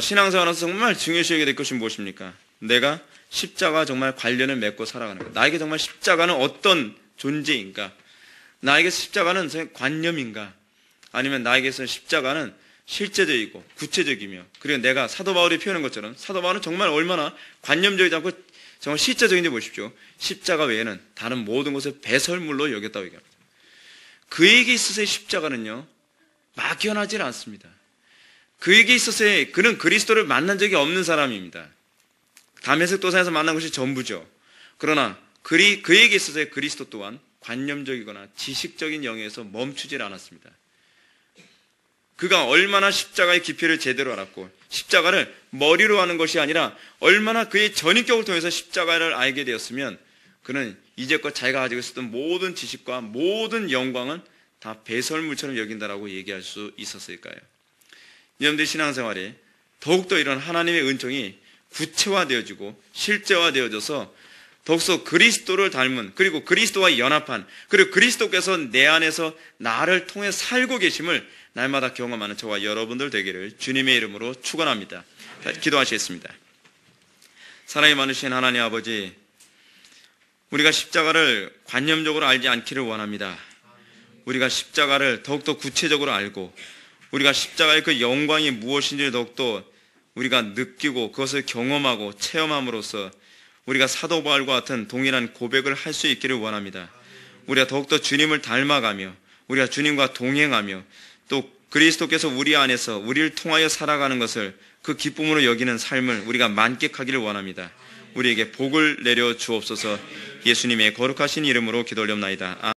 신앙생활에서 정말 중요시 여겨야 될 것이 무엇입니까? 내가 십자가 정말 관련을 맺고 살아가는 것. 나에게 정말 십자가는 어떤 존재인가? 나에게 십자가는 관념인가? 아니면 나에게서 십자가는 실제적이고 구체적이며, 그리고 내가 사도 바울이 표현한 것처럼 사도 바울은 정말 얼마나 관념적이지 않고 정말 실제적인지 보십시오. 십자가 외에는 다른 모든 것을 배설물로 여겼다고 얘기합니다. 그에게 있어서의 십자가는요, 막연하지 않습니다. 그에게 있어서의, 그는 그리스도를 만난 적이 없는 사람입니다. 다메섹 도상에서 만난 것이 전부죠. 그러나 그에게 있어서의 그리스도 또한 관념적이거나 지식적인 영역에서 멈추질 않았습니다. 그가 얼마나 십자가의 깊이를 제대로 알았고 십자가를 머리로 하는 것이 아니라 얼마나 그의 전인격을 통해서 십자가를 알게 되었으면 그는 이제껏 자기가 가지고 있었던 모든 지식과 모든 영광은 다 배설물처럼 여긴다라고 얘기할 수 있었을까요? 여러분들 신앙생활에 더욱더 이런 하나님의 은총이 구체화되어지고 실제화되어져서 더욱더 그리스도를 닮은, 그리고 그리스도와 연합한, 그리고 그리스도께서 내 안에서 나를 통해 살고 계심을 날마다 경험하는 저와 여러분들 되기를 주님의 이름으로 축원합니다. 기도하시겠습니다. 사랑이 많으신 하나님 아버지, 우리가 십자가를 관념적으로 알지 않기를 원합니다. 우리가 십자가를 더욱더 구체적으로 알고 우리가 십자가의 그 영광이 무엇인지를 더욱더 우리가 느끼고 그것을 경험하고 체험함으로써 우리가 사도 바울과 같은 동일한 고백을 할 수 있기를 원합니다. 우리가 더욱더 주님을 닮아가며 우리가 주님과 동행하며 또 그리스도께서 우리 안에서 우리를 통하여 살아가는 것을 그 기쁨으로 여기는 삶을 우리가 만끽하기를 원합니다. 우리에게 복을 내려 주옵소서. 예수님의 거룩하신 이름으로 기도 올려옵나이다.